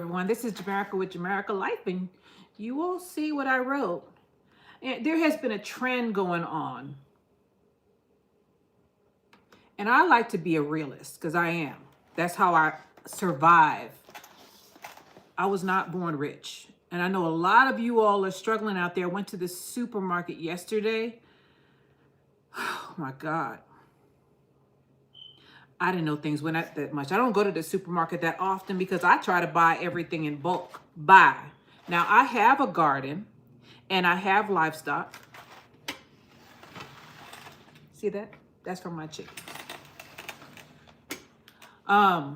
everyone. This is Jamaica with Jamaica Life, and you will see what I wrote. And there has been a trend going on, and I like to be a realist because I am. That's how I survive. I was not born rich, and I know a lot of you all are struggling out there. I went to the supermarket yesterday. Oh my God. I didn't know things went up that much. I don't go to the supermarket that often because I try to buy everything in bulk. Buy. Now, I have a garden and I have livestock. See that? That's from my chicken. I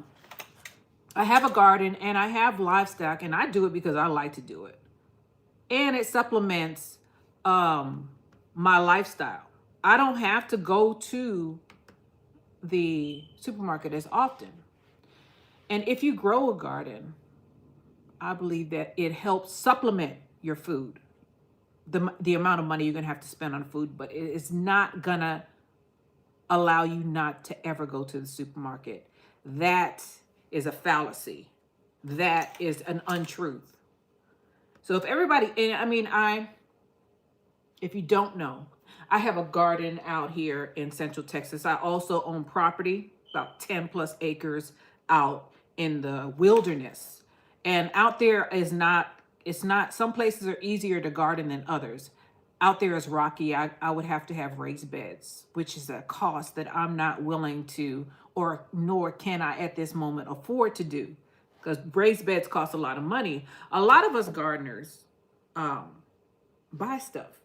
have a garden and I have livestock, and I do it because I like to do it. And it supplements my lifestyle. I don't have to go to the supermarket as often. And if you grow a garden, I believe that it helps supplement your food, the amount of money you're going to have to spend on food, but it is not going to allow you not to ever go to the supermarket. That is a fallacy. That is an untruth. So if everybody, and I mean, if you don't know, I have a garden out here in Central Texas. I also own property, about 10 plus acres out in the wilderness. And out there it's not, some places are easier to garden than others. Out there is rocky. I would have to have raised beds, which is a cost that I'm not willing to, or nor can I at this moment afford to do, because raised beds cost a lot of money. A lot of us gardeners buy stuff.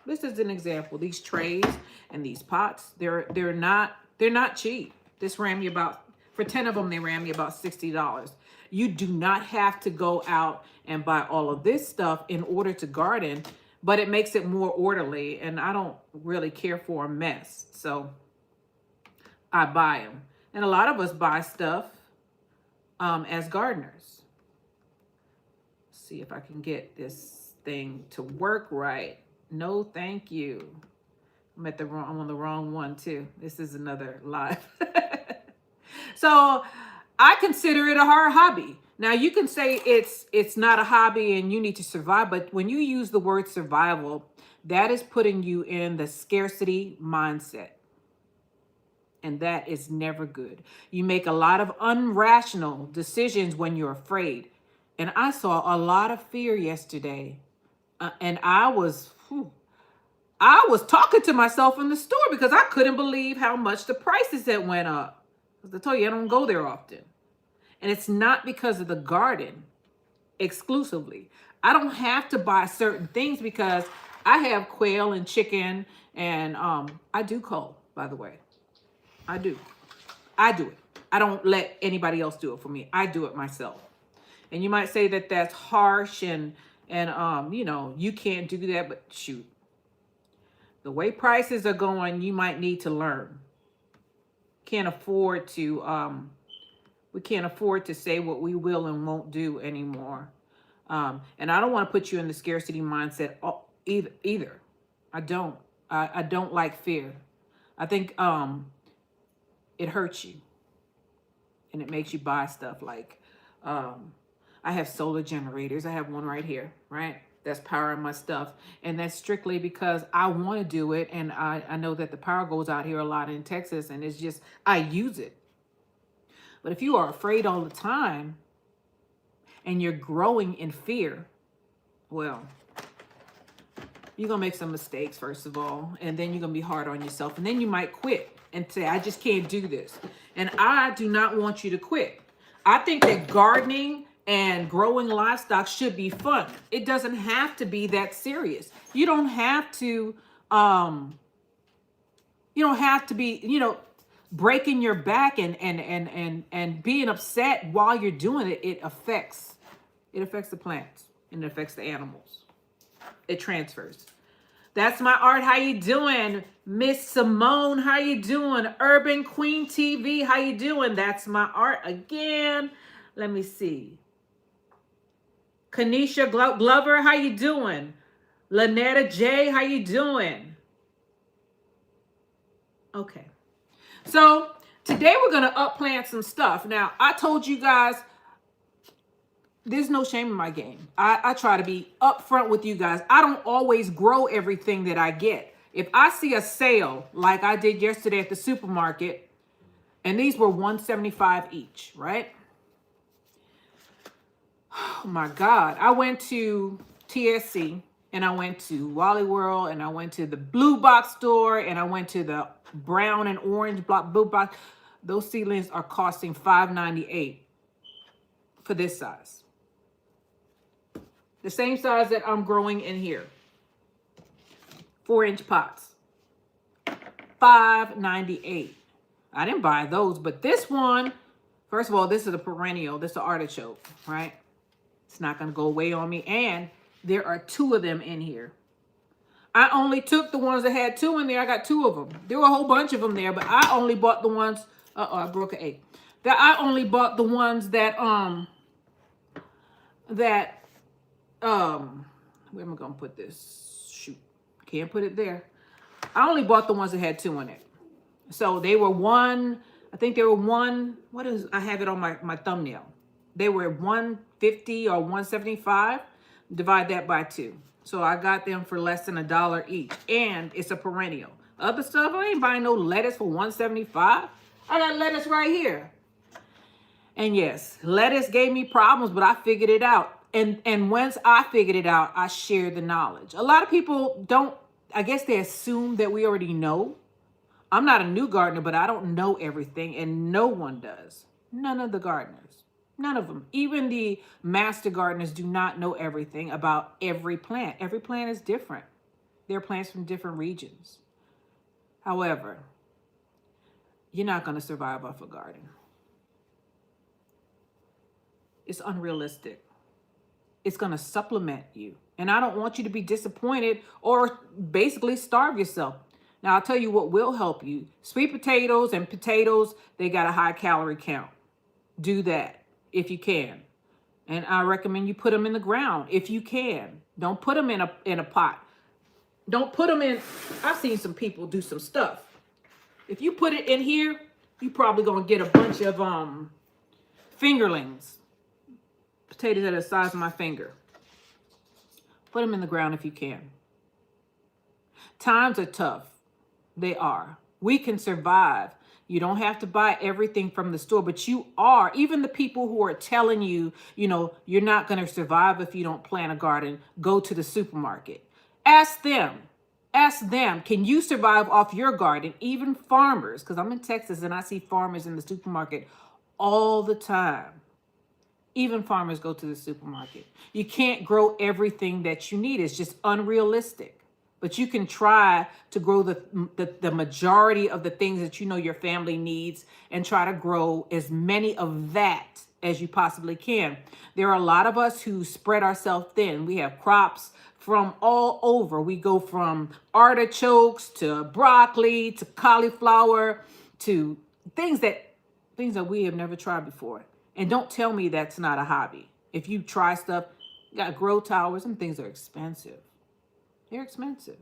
This is an example. These trays and these pots, they're not cheap. This ran me about, for 10 of them, they ran me about $60. You do not have to go out and buy all of this stuff in order to garden, but it makes it more orderly, and I don't really care for a mess, so I buy them. And a lot of us buy stuff as gardeners. Let's see if I can get this thing to work right. No, thank you. I'm on the wrong one too. This is another live. So I consider it a hard hobby. Now you can say it's not a hobby and you need to survive, but when you use the word survival, that is putting you in the scarcity mindset. And that is never good. You make a lot of irrational decisions when you're afraid. And I saw a lot of fear yesterday. And I was talking to myself in the store because I couldn't believe how much the prices had went up. As I told you, I don't go there often. And it's not because of the garden exclusively. I don't have to buy certain things because I have quail and chicken, and I do cull, by the way. I do it. I don't let anybody else do it for me. I do it myself. And you might say that that's harsh and you can't do that, but shoot. The way prices are going, you might need to learn. We can't afford to say what we will and won't do anymore. And I don't want to put you in the scarcity mindset either. I don't. I don't like fear. I think it hurts you. And it makes you buy stuff like, I have solar generators. I have one right here, right? That's powering my stuff. And that's strictly because I want to do it. And I know that the power goes out here a lot in Texas, and it's just, I use it. But if you are afraid all the time and you're growing in fear, well, you're going to make some mistakes, first of all. And then you're going to be hard on yourself. And then you might quit and say, I just can't do this. And I do not want you to quit. I think that gardening and growing livestock should be fun. It doesn't have to be that serious. You don't have to be, breaking your back and being upset while you're doing it. It affects the plants and it affects the animals. It transfers. That's my art. How you doing? Miss Simone, how you doing? Urban Queen TV, how you doing? That's my art again. Let me see. Kanisha Glover, how you doing? Lynetta J, how you doing? Okay. So today we're going to upplant some stuff. Now, I told you guys there's no shame in my game. I try to be upfront with you guys. I don't always grow everything that I get. If I see a sale like I did yesterday at the supermarket, and these were $175 each, right? Oh my God. I went to TSC and I went to Wally World and I went to the blue box store and I went to the brown and orange blue box. Those seedlings are costing $5.98 for this size. The same size that I'm growing in here. 4-inch pots. $5.98. I didn't buy those, but this one, first of all, this is a perennial. This is an artichoke, right? It's not going to go away on me. And there are 2 of them in here. I only took the ones that had 2 in there. I got 2 of them. There were a whole bunch of them there, but I only bought the ones. I broke an egg. That I only bought the ones that where am I gonna put this? Shoot, can't put it there. I only bought the ones that had 2 in it. So they were I think they were I have it on my thumbnail. They were 150 or 175. Divide that by 2. So I got them for less than $1 each. And it's a perennial. Other stuff, I ain't buying no lettuce for 175. I got lettuce right here. And yes, lettuce gave me problems, but I figured it out. And once I figured it out, I shared the knowledge. A lot of people don't, I guess they assume that we already know. I'm not a new gardener, but I don't know everything, and no one does. None of the gardeners. None of them. Even the master gardeners do not know everything about every plant. Every plant is different. They're plants from different regions. However, you're not going to survive off a garden. It's unrealistic. It's going to supplement you. And I don't want you to be disappointed or basically starve yourself. Now, I'll tell you what will help you. Sweet potatoes and potatoes, they got a high calorie count. Do that if you can. And I recommend you put them in the ground if you can. Don't put them in a pot. Don't put them in. I've seen some people do some stuff. If you put it in here, you probably going to get a bunch of fingerlings. Potatoes that are the size of my finger. Put them in the ground if you can. Times are tough. They are. We can survive. You don't have to buy everything from the store, but you are. Even the people who are telling you, you're not going to survive if you don't plant a garden, go to the supermarket. Ask them. Ask them, can you survive off your garden? Even farmers, because I'm in Texas and I see farmers in the supermarket all the time. Even farmers go to the supermarket. You can't grow everything that you need. It's just unrealistic. But you can try to grow the majority of the things that your family needs and try to grow as many of that as you possibly can. There are a lot of us who spread ourselves thin. We have crops from all over. We go from artichokes to broccoli to cauliflower to things that we have never tried before. And don't tell me that's not a hobby. If you try stuff, you got grow towers, and things are expensive. They're expensive.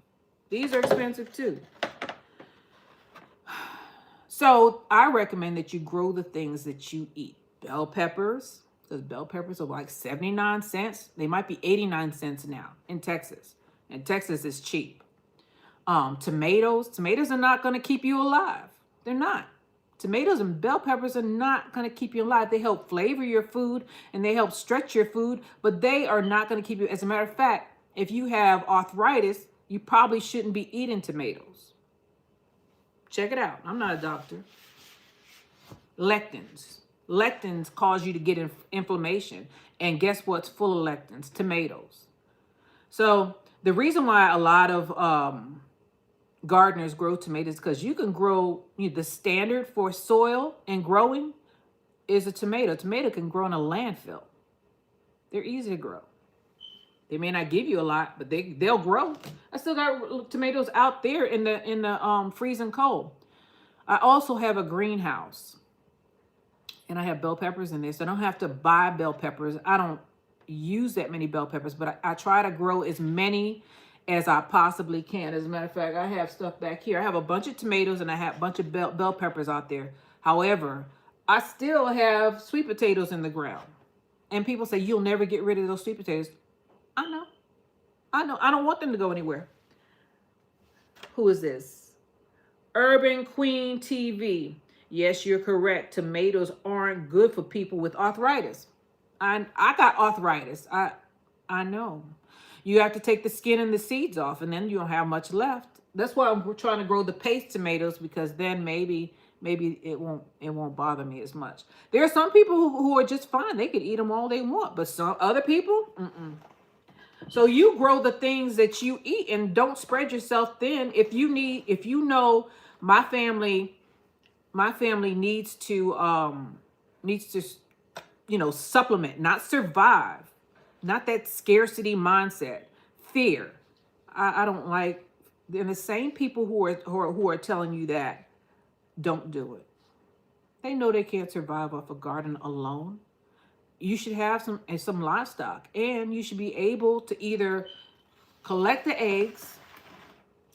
These are expensive too. So I recommend that you grow the things that you eat. Bell peppers, because bell peppers are like 79 cents. They might be 89 cents now in Texas. And Texas is cheap. Tomatoes are not going to keep you alive. They're not. Tomatoes and bell peppers are not going to keep you alive. They help flavor your food and they help stretch your food, but they are not going to keep you. As a matter of fact, if you have arthritis, you probably shouldn't be eating tomatoes. Check it out. I'm not a doctor. Lectins. Lectins cause you to get inflammation. And guess what's full of lectins? Tomatoes. So the reason why a lot of gardeners grow tomatoes because you can grow, the standard for soil and growing is a tomato. A tomato can grow in a landfill. They're easy to grow. They may not give you a lot, but they'll grow. I still got tomatoes out there in the freezing cold. I also have a greenhouse, and I have bell peppers in this. I don't have to buy bell peppers. I don't use that many bell peppers, but I try to grow as many as I possibly can. As a matter of fact, I have stuff back here. I have a bunch of tomatoes and I have a bunch of bell peppers out there. However, I still have sweet potatoes in the ground. And people say, you'll never get rid of those sweet potatoes. I know. I know. I don't want them to go anywhere. Who is this? Urban Queen TV. Yes, you're correct. Tomatoes aren't good for people with arthritis. I got arthritis. I know. You have to take the skin and the seeds off, and then you don't have much left. That's why I'm trying to grow the paste tomatoes, because then maybe it won't bother me as much. There are some people who are just fine. They could eat them all they want, but some other people, So you grow the things that you eat, and don't spread yourself thin. If you know my family needs to supplement, not survive, not that scarcity mindset, fear. I don't like. And the same people who are telling you that, don't do it. They know they can't survive off a garden alone. You should have some livestock, and you should be able to either collect the eggs.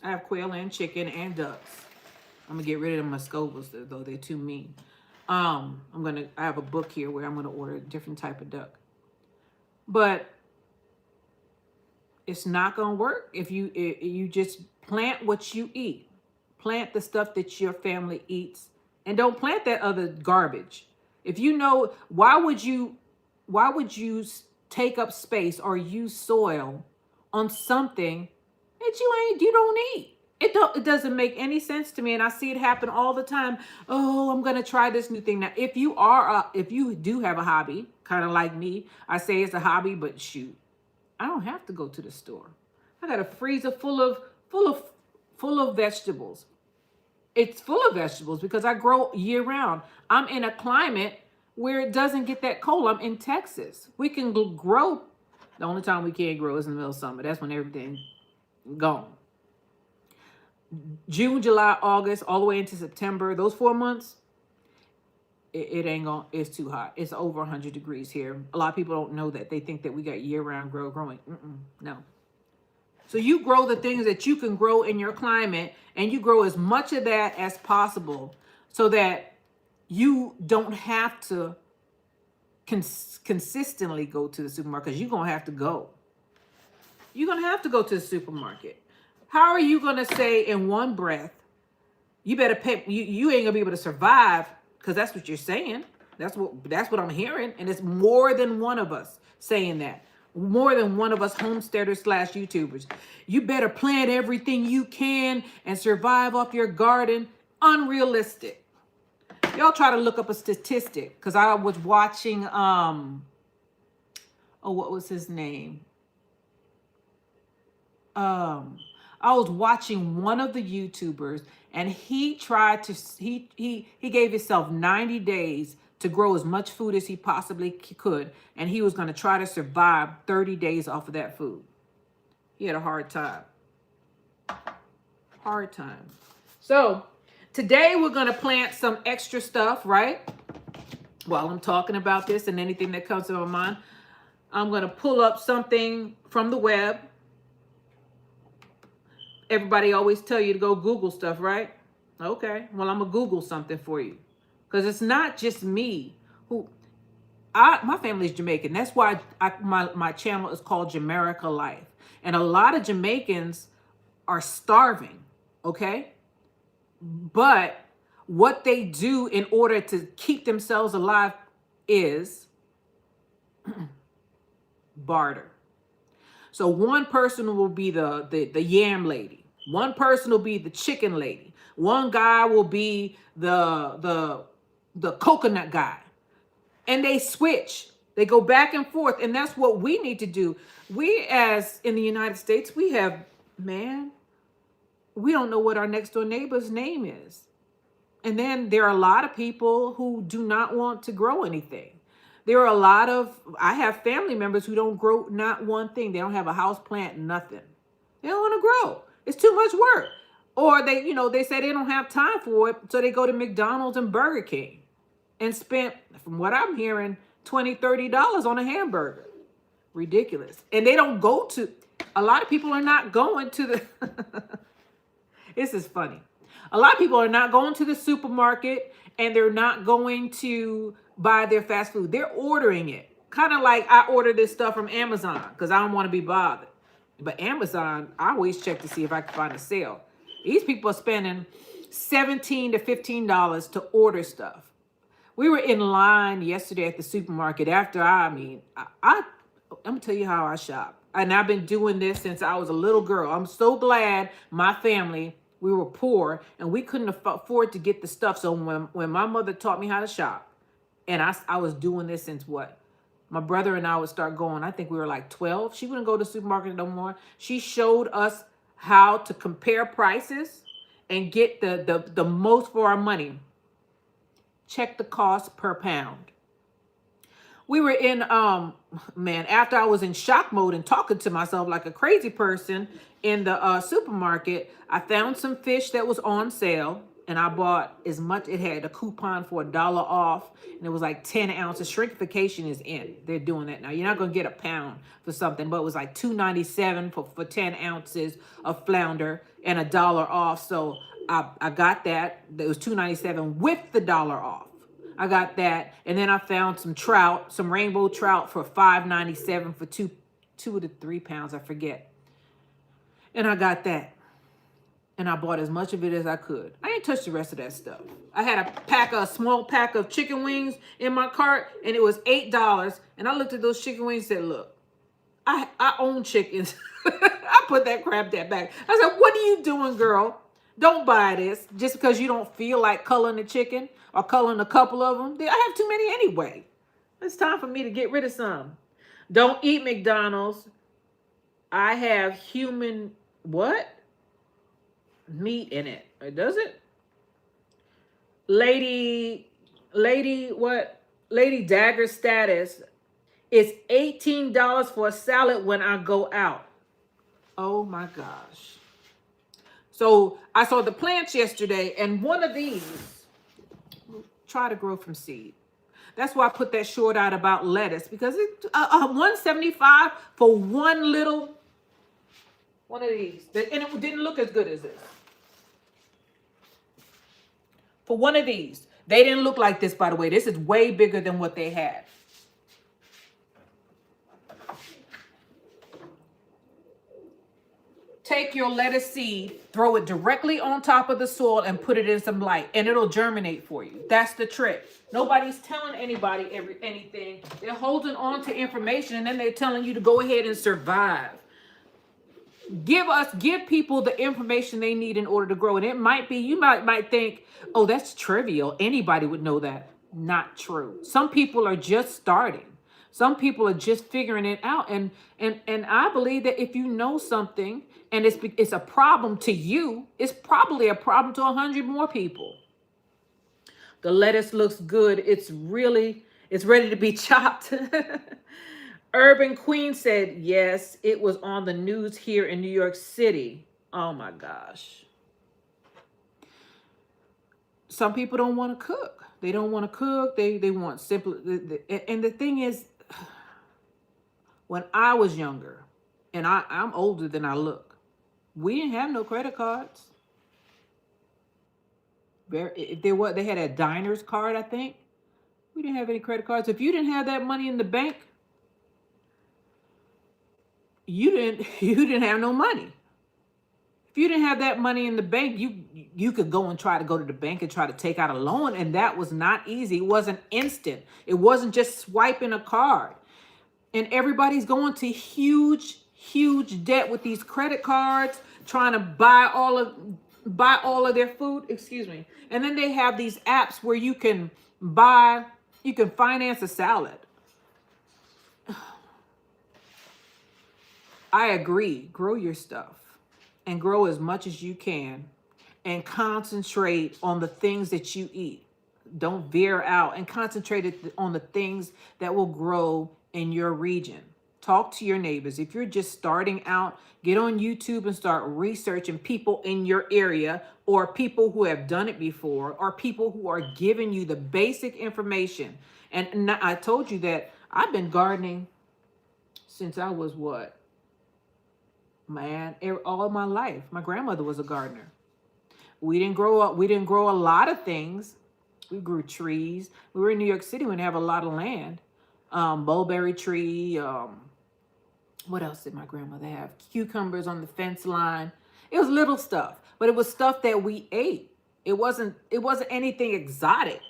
I have quail and chicken and ducks. I'm gonna get rid of the Muscovas, though they're too mean. I have a book here where I'm gonna order a different type of duck. But it's not gonna work if you just plant what you eat. Plant the stuff that your family eats, and don't plant that other garbage. If you know, why would you take up space or use soil on something that you don't eat? It doesn't make any sense to me, and I see it happen all the time. Oh, I'm gonna try this new thing. Now, if you do have a hobby, kind of like me, I say it's a hobby, but shoot, I don't have to go to the store. I got a freezer full of vegetables. It's full of vegetables because I grow year round. I'm in a climate where it doesn't get that cold. I'm in Texas. We can grow. The only time we can't grow is in the middle of summer. That's when everything's gone. June, July, August, all the way into September, those 4 months, it ain't gonna, it's too hot. It's over 100 degrees here. A lot of people don't know that. They think that we got year-round growing. No. So you grow the things that you can grow in your climate, and you grow as much of that as possible so that you don't have to consistently go to the supermarket, because you're going to have to go. You're going to have to go to the supermarket. How are you going to say in one breath, you better pay, you ain't going to be able to survive, because that's what you're saying. That's what I'm hearing. And it's more than one of us saying that. More than one of us homesteaders / YouTubers. You better plant everything you can and survive off your garden. Unrealistic. Y'all try to look up a statistic, because I was watching, what was his name? I was watching one of the YouTubers, and he tried to, he gave himself 90 days to grow as much food as he possibly could, and he was going to try to survive 30 days off of that food. He had a hard time. Hard time. So today we're going to plant some extra stuff, right? While I'm talking about this, and anything that comes to my mind, I'm going to pull up something from the web. Everybody always tell you to go Google stuff, right? Okay. Well, I'm going to Google something for you. Because it's not just me my family's Jamaican. That's why my channel is called Jamaica Life. And a lot of Jamaicans are starving, okay? But what they do in order to keep themselves alive is barter. So one person will be the yam lady. One person will be the chicken lady. One guy will be the coconut guy. And they switch. They go back and forth. And that's what we need to do. We, as in the United States, we don't know what our next door neighbor's name is. And then there are a lot of people who do not want to grow anything. I have family members who don't grow not one thing. They don't have a house plant, nothing. They don't want to grow. It's too much work. Or they say they don't have time for it. So they go to McDonald's and Burger King and spent, from what I'm hearing, $20, $30 on a hamburger. Ridiculous. And they don't go to, a lot of people are not going to the, this is funny. A lot of people are not going to the supermarket, and they're not going to buy their fast food. They're ordering it. Kind of like I order this stuff from Amazon because I don't want to be bothered. But Amazon, I always check to see if I can find a sale. These people are spending $17 to $15 to order stuff. We were in line yesterday at the supermarket after I'm gonna tell you how I shop. And I've been doing this since I was a little girl. I'm so glad my family, we were poor and we couldn't afford to get the stuff. So when my mother taught me how to shop, and I was doing this since what? My brother and I would start going, I think we were like 12. She wouldn't go to the supermarket no more. She showed us how to compare prices and get the most for our money. Check the cost per pound. We were in, after I was in shock mode and talking to myself like a crazy person in the supermarket, I found some fish that was on sale. And I bought as much, it had a coupon for $1 off, and it was like 10 ounces. Shrinkification is in. They're doing that now. You're not going to get a pound for something, but it was like $2.97 for 10 ounces of flounder and $1 off. So I got that. It was $2.97 with the $1 off. I got that. And then I found some trout, some rainbow trout for $5.97 for 2 to 3 pounds. I forget. And I got that. And I bought as much of it as I could. I didn't touch the rest of that stuff. I had a small pack of chicken wings in my cart, and it was $8. And I looked at those chicken wings and said, look, I own chickens. I put that crap back. I said, what are you doing, girl? Don't buy this just because you don't feel like culling the chicken or culling a couple of them. I have too many anyway. It's time for me to get rid of some. Don't eat McDonald's. I have human, what? Meat in it. Does it? Lady Dagger status is $18 for a salad when I go out. Oh my gosh. So I saw the plants yesterday, and one of these, try to grow from seed. That's why I put that short out about lettuce, because it's $1.75 for one of these. And it didn't look as good as this. For one of these. They didn't look like this, by the way. This is way bigger than what they had. Take your lettuce seed, throw it directly on top of the soil, and put it in some light, and it'll germinate for you. That's the trick. Nobody's telling anybody anything. They're holding on to information, and then they're telling you to go ahead and survive. Give people the information they need in order to grow. And it might be, you might think, oh, that's trivial. Anybody would know that. Not true. Some people are just starting. Some people are just figuring it out. And I believe that if you know something and it's a problem to you, it's probably a problem to 100 more people. The lettuce looks good. It's ready to be chopped. Urban Queen said, yes, it was on the news here in New York City. Oh my gosh. Some people don't want to cook. They don't want to cook. They want simple. And the thing is, when I was younger, and I'm older than I look, we didn't have no credit cards. They had a diner's card, I think. We didn't have any credit cards. If you didn't have that money in the bank, you didn't have no money. If you didn't have that money in the bank, you could go and try to go to the bank and try to take out a loan, and that was not easy. It wasn't instant. It wasn't just swiping a card. And everybody's going to huge debt with these credit cards, trying to buy all of their food, excuse me. And then they have these apps where you can finance a salad. I agree. Grow your stuff and grow as much as you can and concentrate on the things that you eat. Don't veer out, and concentrate on the things that will grow in your region. Talk to your neighbors. If you're just starting out, get on YouTube and start researching people in your area, or people who have done it before, or people who are giving you the basic information. And I told you that I've been gardening since I was what? All my life. My grandmother was a gardener. We didn't grow a lot of things. We grew trees. We were in New York City. We didn't have a lot of land. mulberry tree. What else did my grandmother have? Cucumbers on the fence line. It was little stuff, but it was stuff that we ate. It wasn't anything exotic,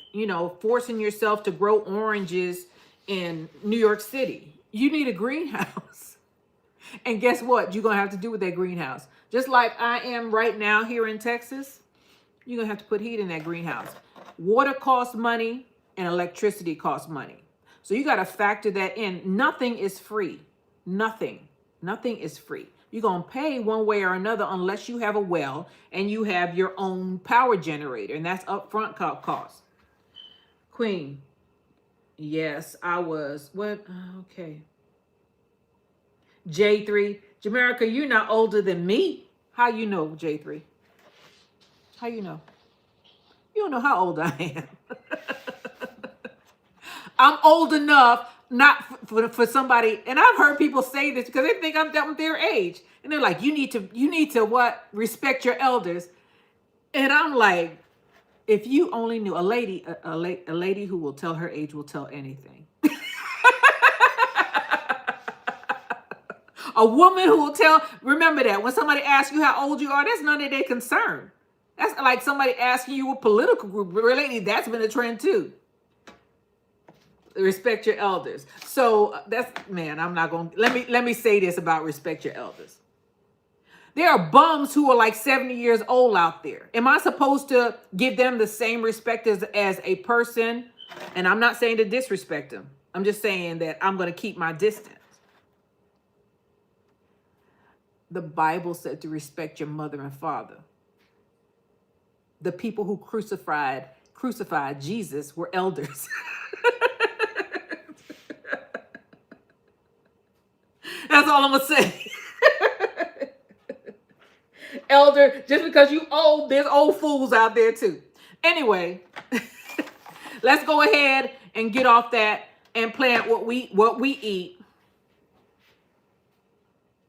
forcing yourself to grow oranges in New York City. You need a greenhouse. And guess what? You're going to have to do with that greenhouse. Just like I am right now here in Texas, you're going to have to put heat in that greenhouse. Water costs money and electricity costs money. So you got to factor that in. Nothing is free. Nothing is free. You're going to pay one way or another unless you have a well and you have your own power generator. And that's upfront cost. Queen. Yes, I was. What? Okay. J3. Jamaica, you're not older than me. How you know, J3? How you know? You don't know how old I am. I'm old enough not for somebody, and I've heard people say this because they think I'm their age, and they're like, you need to what? Respect your elders. And I'm like, if you only knew, a lady who will tell her age will tell anything. A woman who will remember that when somebody asks you how old you are, that's none of their concern. That's like somebody asking you what political group. Lately, that's been a trend too. Respect your elders. So I'm not going to, let me say this about respect your elders. There are bums who are like 70 years old out there. Am I supposed to give them the same respect as a person? And I'm not saying to disrespect them. I'm just saying that I'm going to keep my distance. The Bible said to respect your mother and father. The people who crucified Jesus were elders. That's all I'm going to say. Elder, just because you old, there's old fools out there too. Anyway, let's go ahead and get off that and plant what we eat.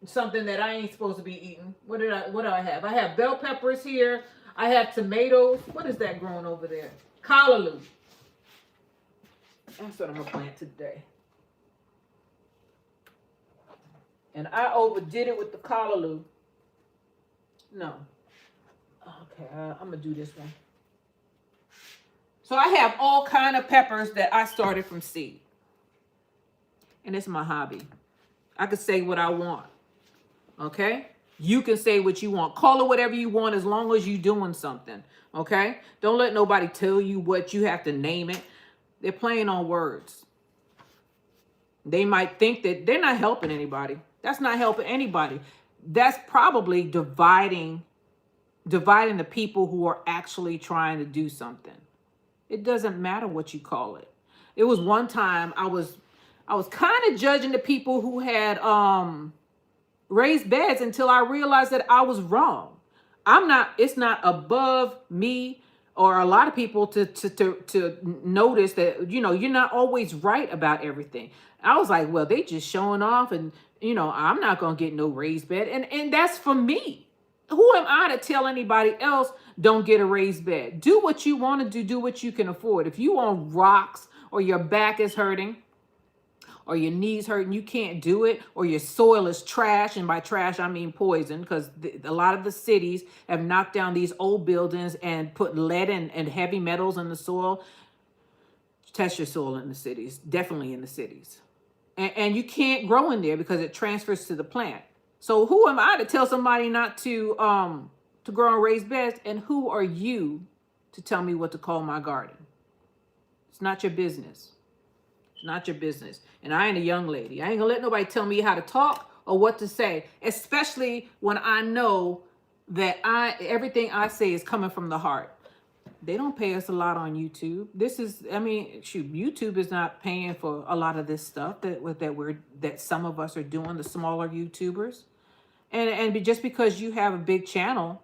Something that I ain't supposed to be eating. What do I have? I have bell peppers here. I have tomatoes. What is that growing over there? Callaloo. That's what I'm going to plant today. And I overdid it with the callaloo. No. Okay, I'm going to do this one. So I have all kind of peppers that I started from seed. And it's my hobby. I could say what I want. Okay? You can say what you want. Call it whatever you want as long as you're doing something. Okay? Don't let nobody tell you what you have to name it. They're playing on words. They might think that they're not helping anybody. That's not helping anybody. That's probably dividing the people who are actually trying to do something. It doesn't matter what you call it. It was one time I was kind of judging the people who had raised beds until I realized that I was wrong. It's not above me or a lot of people to notice that, you're not always right about everything. I was like, well, they just showing off and, I'm not going to get no raised bed. And that's for me. Who am I to tell anybody else don't get a raised bed? Do what you want to do what you can afford. If you on rocks or your back is hurting, or your knees hurt and you can't do it, or your soil is trash, and by trash I mean poison, because a lot of the cities have knocked down these old buildings and put lead and heavy metals in the soil. Test your soil in the cities, definitely in the cities. And you can't grow in there because it transfers to the plant. So who am I to tell somebody not to grow and raise beds? And who are you to tell me what to call my garden? It's not your business. Not your business. And I ain't a young lady. I ain't gonna let nobody tell me how to talk or what to say, especially when I know that everything I say is coming from the heart. They don't pay us a lot on YouTube. YouTube is not paying for a lot of this stuff that some of us are doing, the smaller YouTubers. And just because you have a big channel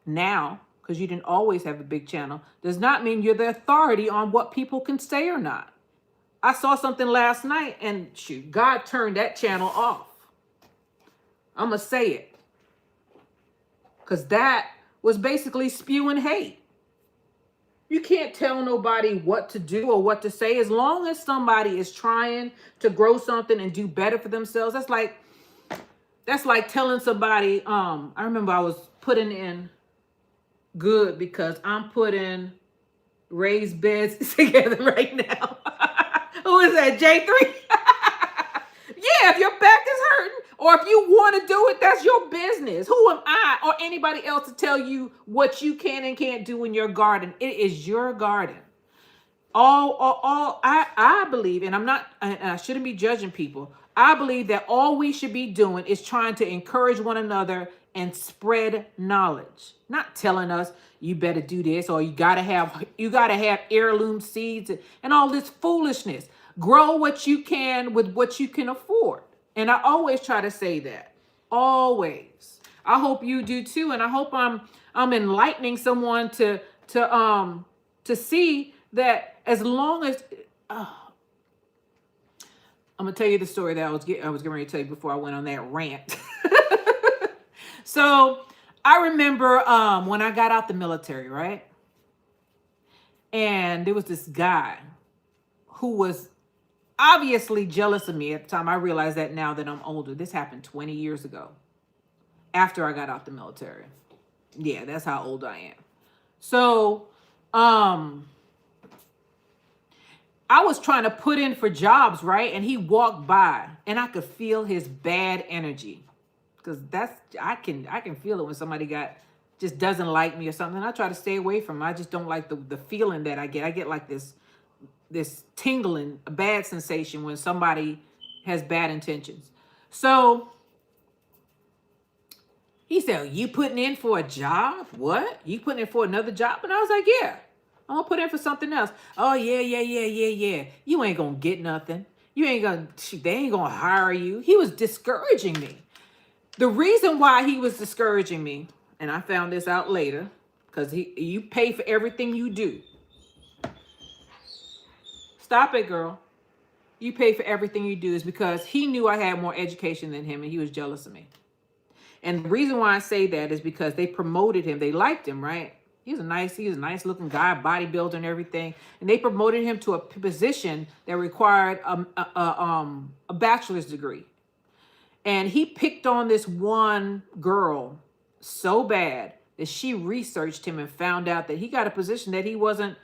now, because you didn't always have a big channel, does not mean you're the authority on what people can say or not. I saw something last night and God turned that channel off. I'm going to say it. Because that was basically spewing hate. You can't tell nobody what to do or what to say. As long as somebody is trying to grow something and do better for themselves, that's like telling somebody, I remember I was putting in good because I'm putting raised beds together right now. Who is that? J3? Yeah, if your back is hurting or if you want to do it, that's your business. Who am I or anybody else to tell you what you can and can't do in your garden? It is your garden. I believe, and I shouldn't be judging people. I believe that all we should be doing is trying to encourage one another and spread knowledge, not telling us you better do this or you gotta have heirloom seeds and all this foolishness. Grow what you can with what you can afford. And I always try to say that. Always. I hope you do too. And I hope I'm enlightening someone to see that as long as I'm gonna tell you the story that I was getting ready to tell you before I went on that rant. So I remember when I got out the military, right? And there was this guy who was obviously jealous of me at the time. I realize that now that I'm older. This happened 20 years ago after I got out the military. Yeah, that's how old I am. So, I was trying to put in for jobs, right? And he walked by and I could feel his bad energy. Because I can feel it when somebody just doesn't like me or something. I try to stay away from it. I just don't like the feeling that I get. I get like this tingling, a bad sensation when somebody has bad intentions. So he said, "You putting in for a job? What? You putting in for another job?" And I was like, "Yeah, I'm gonna put in for something else." "Oh, yeah. You ain't gonna get nothing. They ain't gonna hire you." He was discouraging me. The reason why he was discouraging me, and I found this out later, because you pay for everything you do. Stop it, girl. You pay for everything you do, is because he knew I had more education than him and he was jealous of me. And the reason why I say that is because they promoted him. They liked him, right? He was a nice looking guy, bodybuilder and everything. And they promoted him to a position that required a bachelor's degree. And he picked on this one girl so bad that she researched him and found out that he got a position that he wasn't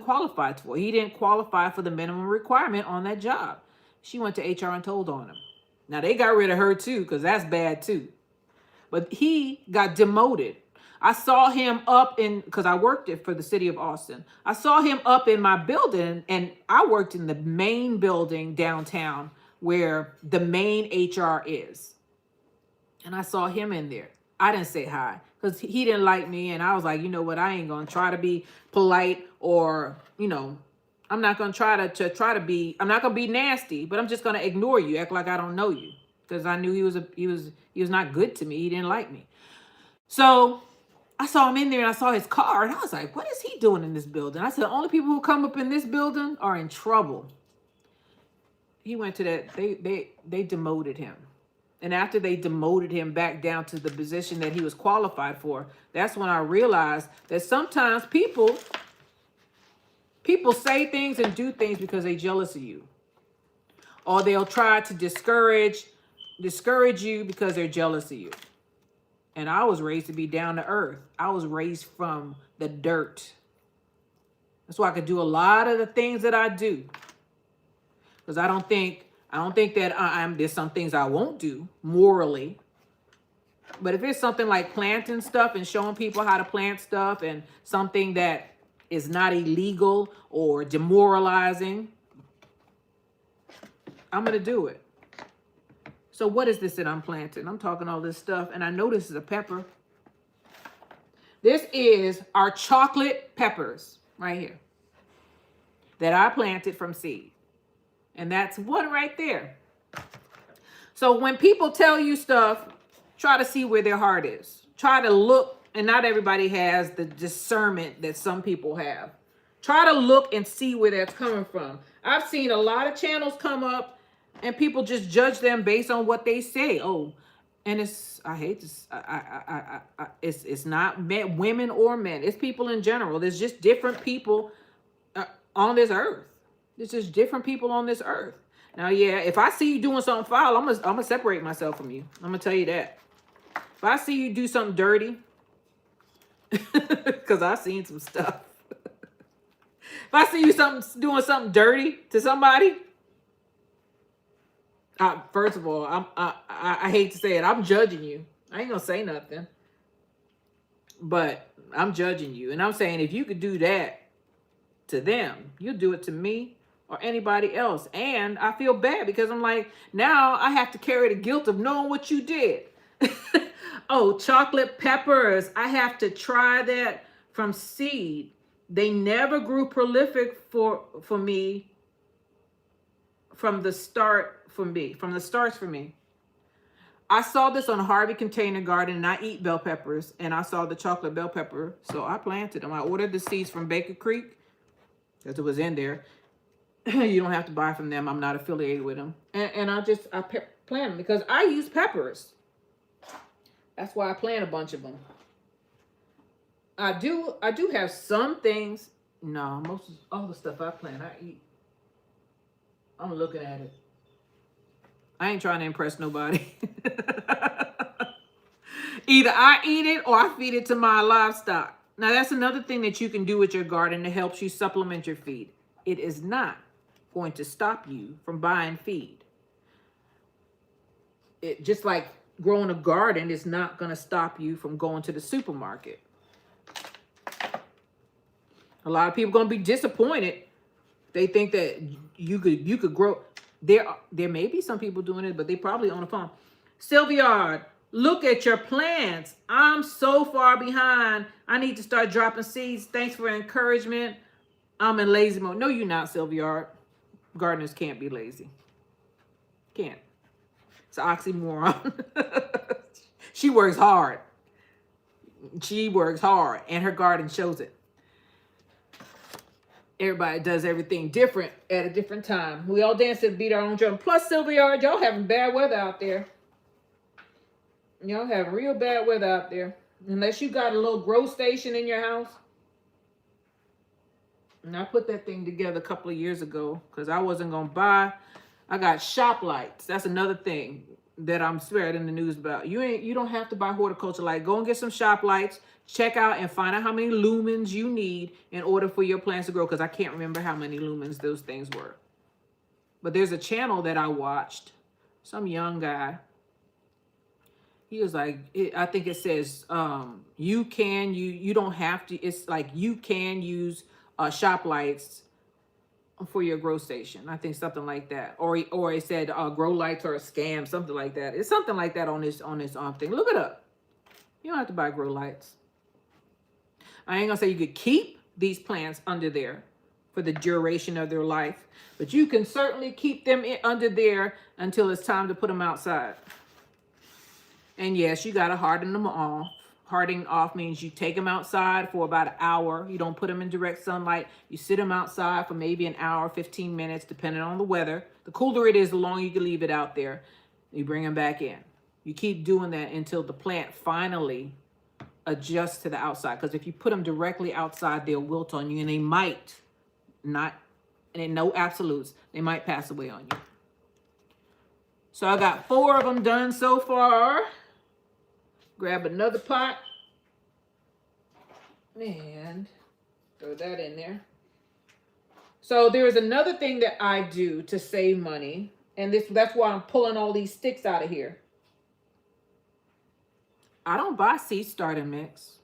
qualified for. He didn't qualify for the minimum requirement on that job. She went to HR and told on him. Now they got rid of her too, because that's bad too. But he got demoted. I saw him because I worked for the city of Austin. I saw him up in my building, and I worked in the main building downtown where the main HR is. And I saw him in there. I didn't say hi because he didn't like me. And I was like, you know what? I ain't going to try to be polite or, I'm not going to try to be, I'm not going to be nasty, but I'm just going to ignore you, act like I don't know you. Because I knew he was not good to me. He didn't like me. So I saw him in there and I saw his car and I was like, what is he doing in this building? I said, the only people who come up in this building are in trouble. He went to that, they demoted him. And after they demoted him back down to the position that he was qualified for, that's when I realized that sometimes people say things and do things because they're jealous of you. Or they'll try to discourage you because they're jealous of you. And I was raised to be down to earth. I was raised from the dirt. That's why I could do a lot of the things that I do. Because I don't think that there's some things I won't do morally. But if it's something like planting stuff and showing people how to plant stuff and something that is not illegal or demoralizing, I'm going to do it. So what is this that I'm planting? I'm talking all this stuff, and I know this is a pepper. This is our chocolate peppers right here that I planted from seed. And that's one right there. So when people tell you stuff, try to see where their heart is. Try to look, and not everybody has the discernment that some people have. Try to look and see where that's coming from. I've seen a lot of channels come up and people just judge them based on what they say. Oh, And I hate this. It's not men, women or men. It's people in general. There's just different people on this earth. There's just different people on this earth. Now, yeah, if I see you doing something foul, I'm gonna separate myself from you. I'm gonna tell you that. If I see you do something dirty, because I've seen some stuff. If I see you doing something dirty to somebody, first of all, I hate to say it, I'm judging you. I ain't gonna say nothing, but I'm judging you, and I'm saying if you could do that to them, you'll do it to me or anybody else. And I feel bad because I'm like, now I have to carry the guilt of knowing what you did. Oh, chocolate peppers. I have to try that from seed. They never grew prolific for me from the start for me. From the starts for me. I saw this on Harvey Container Garden, and I eat bell peppers, and I saw the chocolate bell pepper, so I planted them. I ordered the seeds from Baker Creek because it was in there. You don't have to buy from them. I'm not affiliated with them, and I plant them because I use peppers. That's why I plant a bunch of them. I do have some things. No, most of all the stuff I plant, I eat. I'm looking at it. I ain't trying to impress nobody. Either I eat it or I feed it to my livestock. Now, that's another thing that you can do with your garden that helps you supplement your feed. It is not going to stop you from buying feed. It just like growing a garden is not going to stop you from going to the supermarket. A lot of people are going to be disappointed. They think that you could grow. There may be some people doing it, but they probably on the phone. Sylviard, look at your plants. I'm so far behind. I need to start dropping seeds. Thanks for encouragement. I'm in lazy mode. No, you're not, Sylviard. Gardeners can't be lazy. Can't. It's an oxymoron. She works hard. She works hard, and her garden shows it. Everybody does everything different at a different time. We all dance to beat our own drum. Plus, Sylviard, y'all having bad weather out there. Y'all having real bad weather out there. Unless you got a little grow station in your house. And I put that thing together a couple of years ago because I wasn't going to buy. I got shop lights. That's another thing that I'm spreading the news about. You don't have to buy horticulture light. Go and get some shop lights. Check out and find out how many lumens you need in order for your plants to grow, because I can't remember how many lumens those things were. But there's a channel that I watched. Some young guy. He was like, I think it says you don't have to. It's like you can use shop lights for your grow station. I think something like that. Or it said grow lights are a scam, something like that. It's something like that on this thing. Look it up. You don't have to buy grow lights. I ain't gonna say you could keep these plants under there for the duration of their life, but you can certainly keep them under there until it's time to put them outside. And yes, you gotta harden them off. Hardening off means you take them outside for about an hour. You don't put them in direct sunlight. You sit them outside for maybe an hour, 15 minutes, depending on the weather. The cooler it is, the longer you can leave it out there. You bring them back in. You keep doing that until the plant finally adjusts to the outside. Because if you put them directly outside, they'll wilt on you, and they might not, and in no absolutes, they might pass away on you. So I got 4 of them done so far. Grab another pot and throw that in there. So there is another thing that I do to save money, and that's why I'm pulling all these sticks out of here. I don't buy seed starter mix.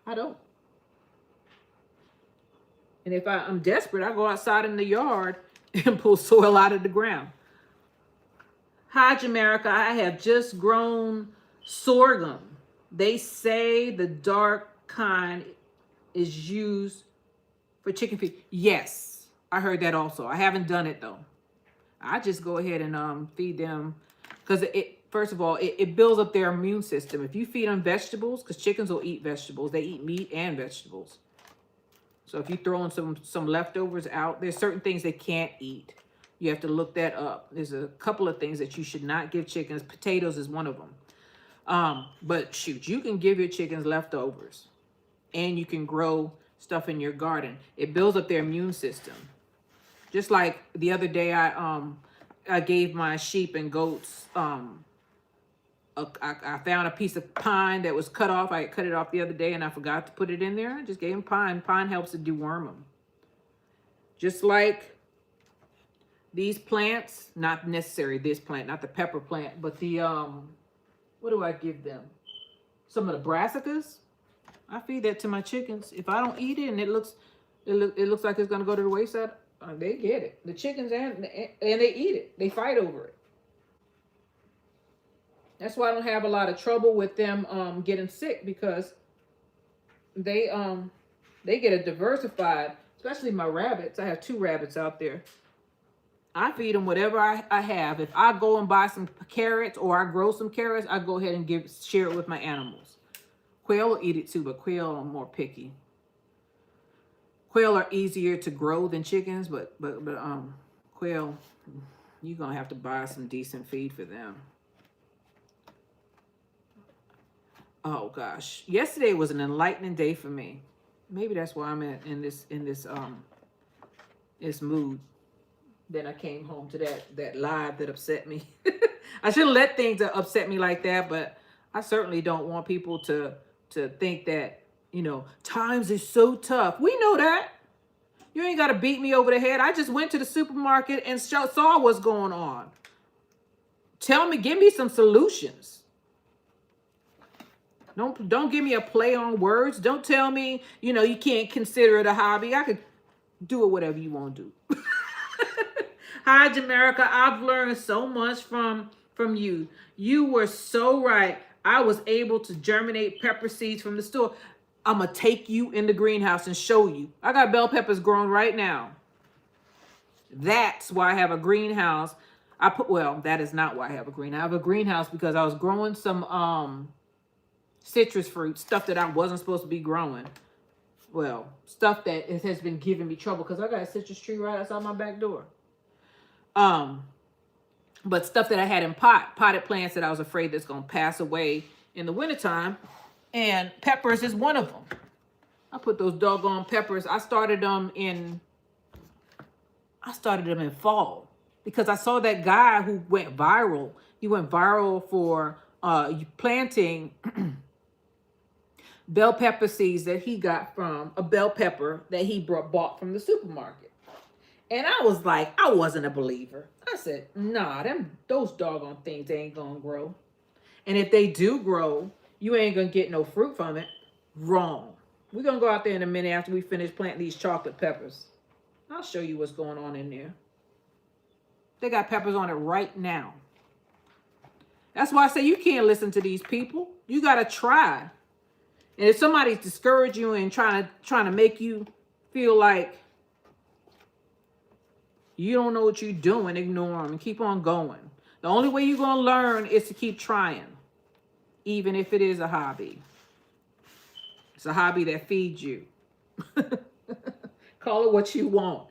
I don't. And if I'm desperate, I go outside in the yard and pull soil out of the ground. Hi, Jamaica. I have just grown sorghum. They say the dark kind is used for chicken feed. Yes, I heard that also. I haven't done it though. I just go ahead and feed them because first of all, it builds up their immune system. If you feed them vegetables, because chickens will eat vegetables, they eat meat and vegetables. So if you throw in some leftovers out, there's certain things they can't eat. You have to look that up. There's a couple of things that you should not give chickens. Potatoes is one of them. But shoot, you can give your chickens leftovers, and you can grow stuff in your garden. It builds up their immune system. Just like the other day, I gave my sheep and goats. I found a piece of pine that was cut off. I cut it off the other day, and I forgot to put it in there. I just gave them pine. Pine helps to deworm them. Just like these plants, not necessarily this plant, not the pepper plant, but the what do I give them? Some of the brassicas. I feed that to my chickens. If I don't eat it and it looks like it's gonna go to the wayside, they get it. The chickens and they eat it. They fight over it. That's why I don't have a lot of trouble with them getting sick, because they get a diversified, especially my rabbits. I have 2 rabbits out there. I feed them whatever I have. If I go and buy some carrots or I grow some carrots, I go ahead and share it with my animals. Quail will eat it too, but quail are more picky. Quail are easier to grow than chickens, but quail, you're gonna have to buy some decent feed for them. Oh gosh, yesterday was an enlightening day for me. Maybe that's why I'm in this mood. Then I came home to that live that upset me. I shouldn't let things upset me like that, but I certainly don't want people to think that, times are so tough. We know that. You ain't got to beat me over the head. I just went to the supermarket and saw what's going on. Give me some solutions. Don't give me a play on words. Don't tell me, you can't consider it a hobby. I could do it whatever you want to do. Hi, Jamaica. I've learned so much from you. You were so right. I was able to germinate pepper seeds from the store. I'm going to take you in the greenhouse and show you. I got bell peppers growing right now. That's why I have a greenhouse. That is not why I have a greenhouse. I have a greenhouse because I was growing some citrus fruit, stuff that I wasn't supposed to be growing. Well, stuff that has been giving me trouble because I got a citrus tree right outside my back door. But stuff that I had in potted plants that I was afraid that's going to pass away in the wintertime. And peppers is one of them. I put those doggone peppers. I started them in fall because I saw that guy who went viral. He went viral for planting bell pepper seeds that he got from a bell pepper that he bought from the supermarket. And I was like, I wasn't a believer. I said, nah, those doggone things ain't gonna grow. And if they do grow, you ain't gonna get no fruit from it. Wrong. We're gonna go out there in a minute after we finish planting these chocolate peppers. I'll show you what's going on in there. They got peppers on it right now. That's why I say you can't listen to these people. You gotta try. And if somebody's discouraging you and trying to make you feel like you don't know what you're doing, ignore them and keep on going. The only way you're going to learn is to keep trying, even if it is a hobby. It's a hobby that feeds you. Call it what you want.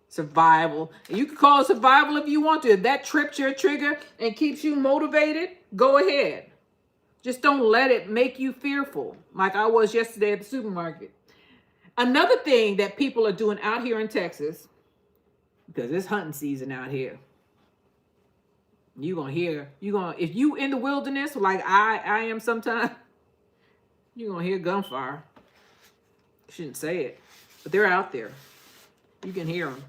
Survival. And you can call it survival if you want to. If that trips your trigger and keeps you motivated, go ahead. Just don't let it make you fearful, like I was yesterday at the supermarket. Another thing that people are doing out here in Texas, because it's hunting season out here. If you in the wilderness like I am sometimes, you're going to hear gunfire. Shouldn't say it, but they're out there. You can hear them.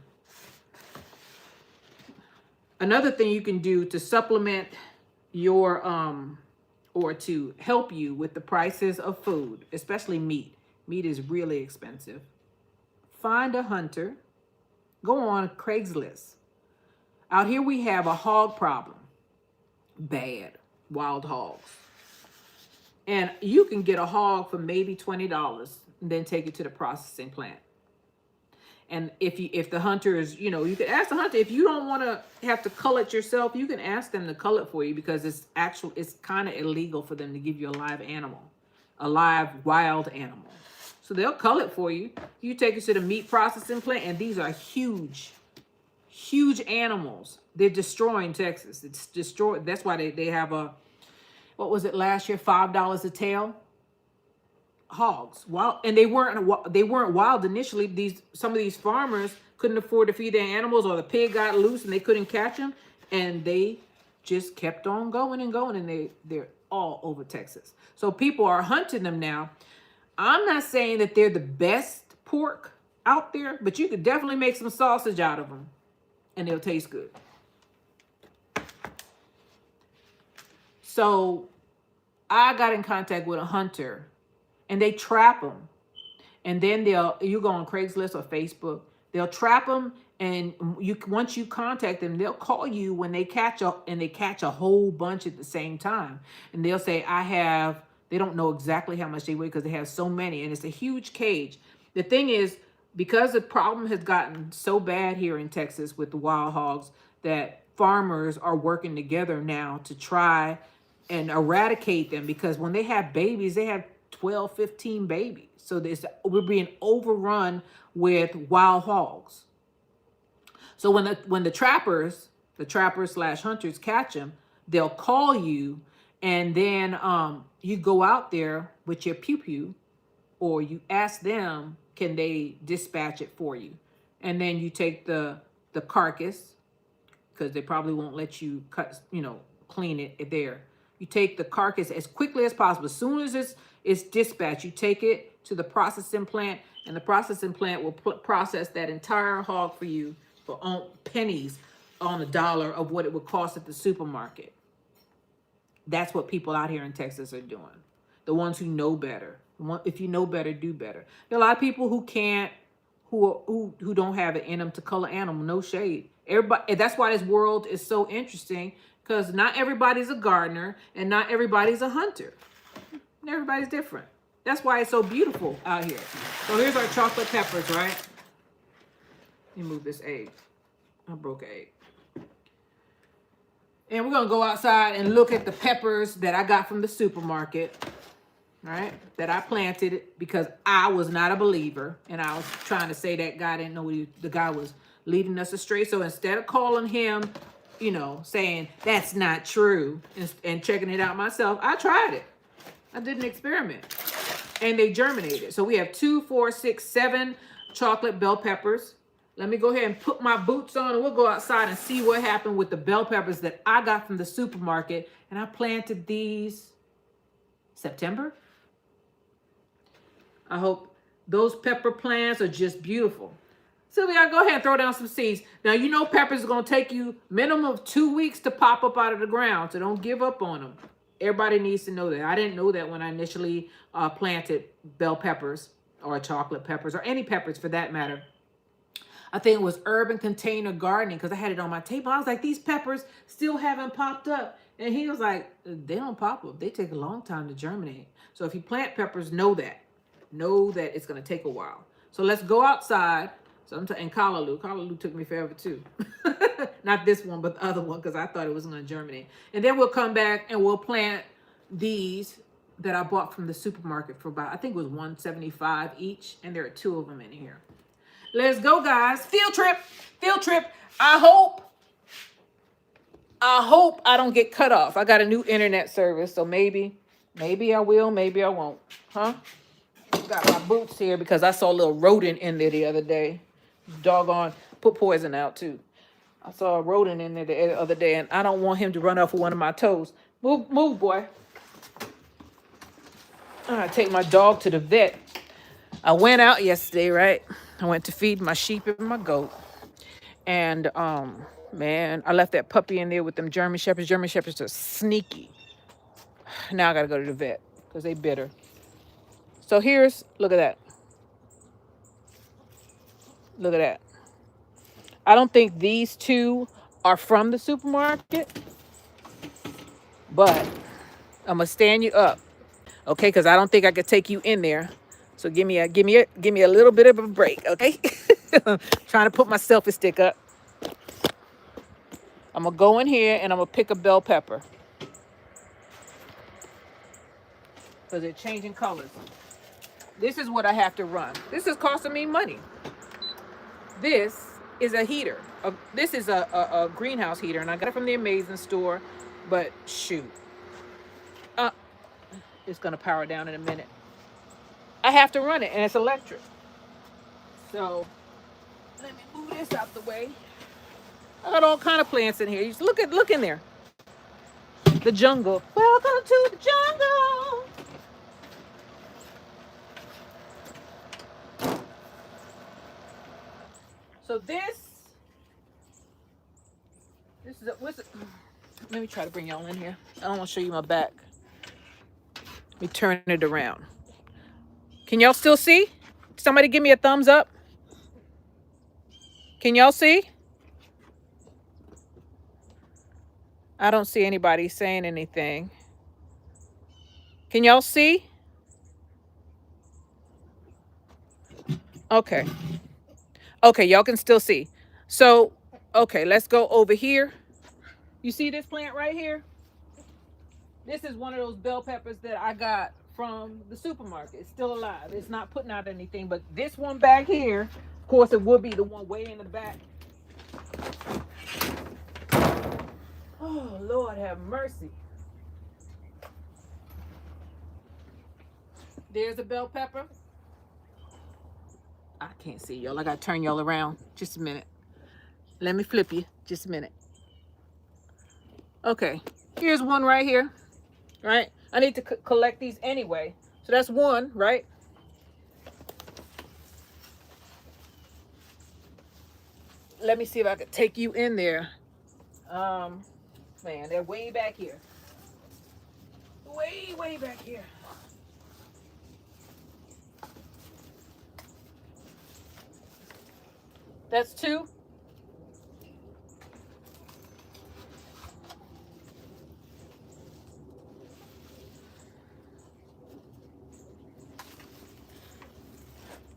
Another thing you can do to supplement your, or to help you with the prices of food, especially meat. Meat is really expensive. Find a hunter. Go on Craigslist. Out here we have a hog problem. Bad. Wild hogs. And you can get a hog for maybe $20 and then take it to the processing plant. And if the hunter is, you can ask the hunter. If you don't want to have to cull it yourself, you can ask them to cull it for you because it's kind of illegal for them to give you a live animal, a live wild animal. So they'll cull it for you. You take it to the meat processing plant, and these are huge, huge animals. They're destroying Texas. It's destroyed. That's why they have what was it last year? $5 a tail. Hogs. Wild, and they weren't wild initially. Some of these farmers couldn't afford to feed their animals, or the pig got loose and they couldn't catch them, and they just kept on going and going, and they're all over Texas. So people are hunting them now. I'm not saying that they're the best pork out there, but you could definitely make some sausage out of them, and they'll taste good. So I got in contact with a hunter, and they trap them. And then you go on Craigslist or Facebook, they'll trap them, and once you contact them, they'll call you when they catch a whole bunch at the same time. And they'll say, they don't know exactly how much they weigh because they have so many, and it's a huge cage. The thing is, because the problem has gotten so bad here in Texas with the wild hogs, that farmers are working together now to try and eradicate them, because when they have babies, they have 12, 15 babies. So we're being overrun with wild hogs. So when the trappers / hunters catch them, they'll call you, and then you go out there with your pew, or you ask them, can they dispatch it for you? And then you take the carcass, because they probably won't let you clean it there. You take the carcass as quickly as possible. As soon as it's dispatched, you take it to the processing plant, and the processing plant will process that entire hog for you for pennies on the dollar of what it would cost at the supermarket. That's what people out here in Texas are doing. The ones who know better. If you know better, do better. There are a lot of people who don't have it in them to color animal. No shade. Everybody. That's why this world is so interesting, because not everybody's a gardener and not everybody's a hunter. Everybody's different. That's why it's so beautiful out here. So here's our chocolate peppers, right? Let me move this egg. I broke an egg. And we're going to go outside and look at the peppers that I got from the supermarket, right? That I planted because I was not a believer. And I was trying to say that God didn't know the guy was leading us astray. So instead of calling him, saying that's not true and checking it out myself, I tried it. I did an experiment, and they germinated. So we have 2, 4, 6, 7 chocolate bell peppers. Let me go ahead and put my boots on, and we'll go outside and see what happened with the bell peppers that I got from the supermarket. And I planted these September. I hope those pepper plants are just beautiful. Sylvia, go ahead and throw down some seeds. Now, peppers are going to take you minimum of 2 weeks to pop up out of the ground, so don't give up on them. Everybody needs to know that. I didn't know that when I initially planted bell peppers or chocolate peppers or any peppers for that matter. I think it was urban container gardening, because I had it on my table. I was like, these peppers still haven't popped up. And he was like, they don't pop up. They take a long time to germinate. So if you plant peppers, know that. Know that it's going to take a while. So let's go outside. So and Callaloo took me forever too. Not this one, but the other one, because I thought it was going to germinate. And then we'll come back and we'll plant these that I bought from the supermarket for about, I think it was $1.75 each. And there are 2 of them in here. Let's go, guys. Field trip. I hope I don't get cut off. I got a new internet service, so maybe I will, maybe I won't. Huh? Got my boots here because I saw a little rodent in there the other day. Doggone, put poison out too. I saw a rodent in there the other day, and I don't want him to run off with one of my toes. Move, boy. I'm gonna take my dog to the vet. I went out yesterday, right? I went to feed my sheep and my goat. And, man, I left that puppy in there with them German Shepherds. German Shepherds are sneaky. Now I got to go to the vet because they bitter. So look at that. Look at that. I don't think these 2 are from the supermarket, but I'm going to stand you up. Okay, because I don't think I could take you in there. So give me a little bit of a break, okay? Trying to put my selfie stick up. I'm going to go in here and I'm going to pick a bell pepper. Because they're changing colors. This is what I have to run. This is costing me money. This is a heater. a greenhouse heater, and I got it from the Amazing store. But shoot, uh, it's gonna power down in a minute. I have to run it, and it's electric. So let me move this out the way. I got all kind of plants in here. You just look in there. The jungle. Welcome to the jungle. So this is let me try to bring y'all in here. I don't want to show you my back. Let me turn it around. Can y'all still see? Somebody give me a thumbs up. Can y'all see? I don't see anybody saying anything. Can y'all see? Okay. Okay, y'all can still see. So, okay, let's go over here. You see this plant right here? This is one of those bell peppers that I got from the supermarket. It's still alive. It's not putting out anything, but this one back here, of course, it would be the one way in the back. Oh, Lord have mercy. There's a bell pepper. I can't see y'all. I got to turn y'all around. Just a minute. Let me flip you. Just a minute. Okay. Here's one right here. Right? I need to collect these anyway. So that's one, right? Let me see if I could take you in there. Man, they're way back here. Way back here. That's two.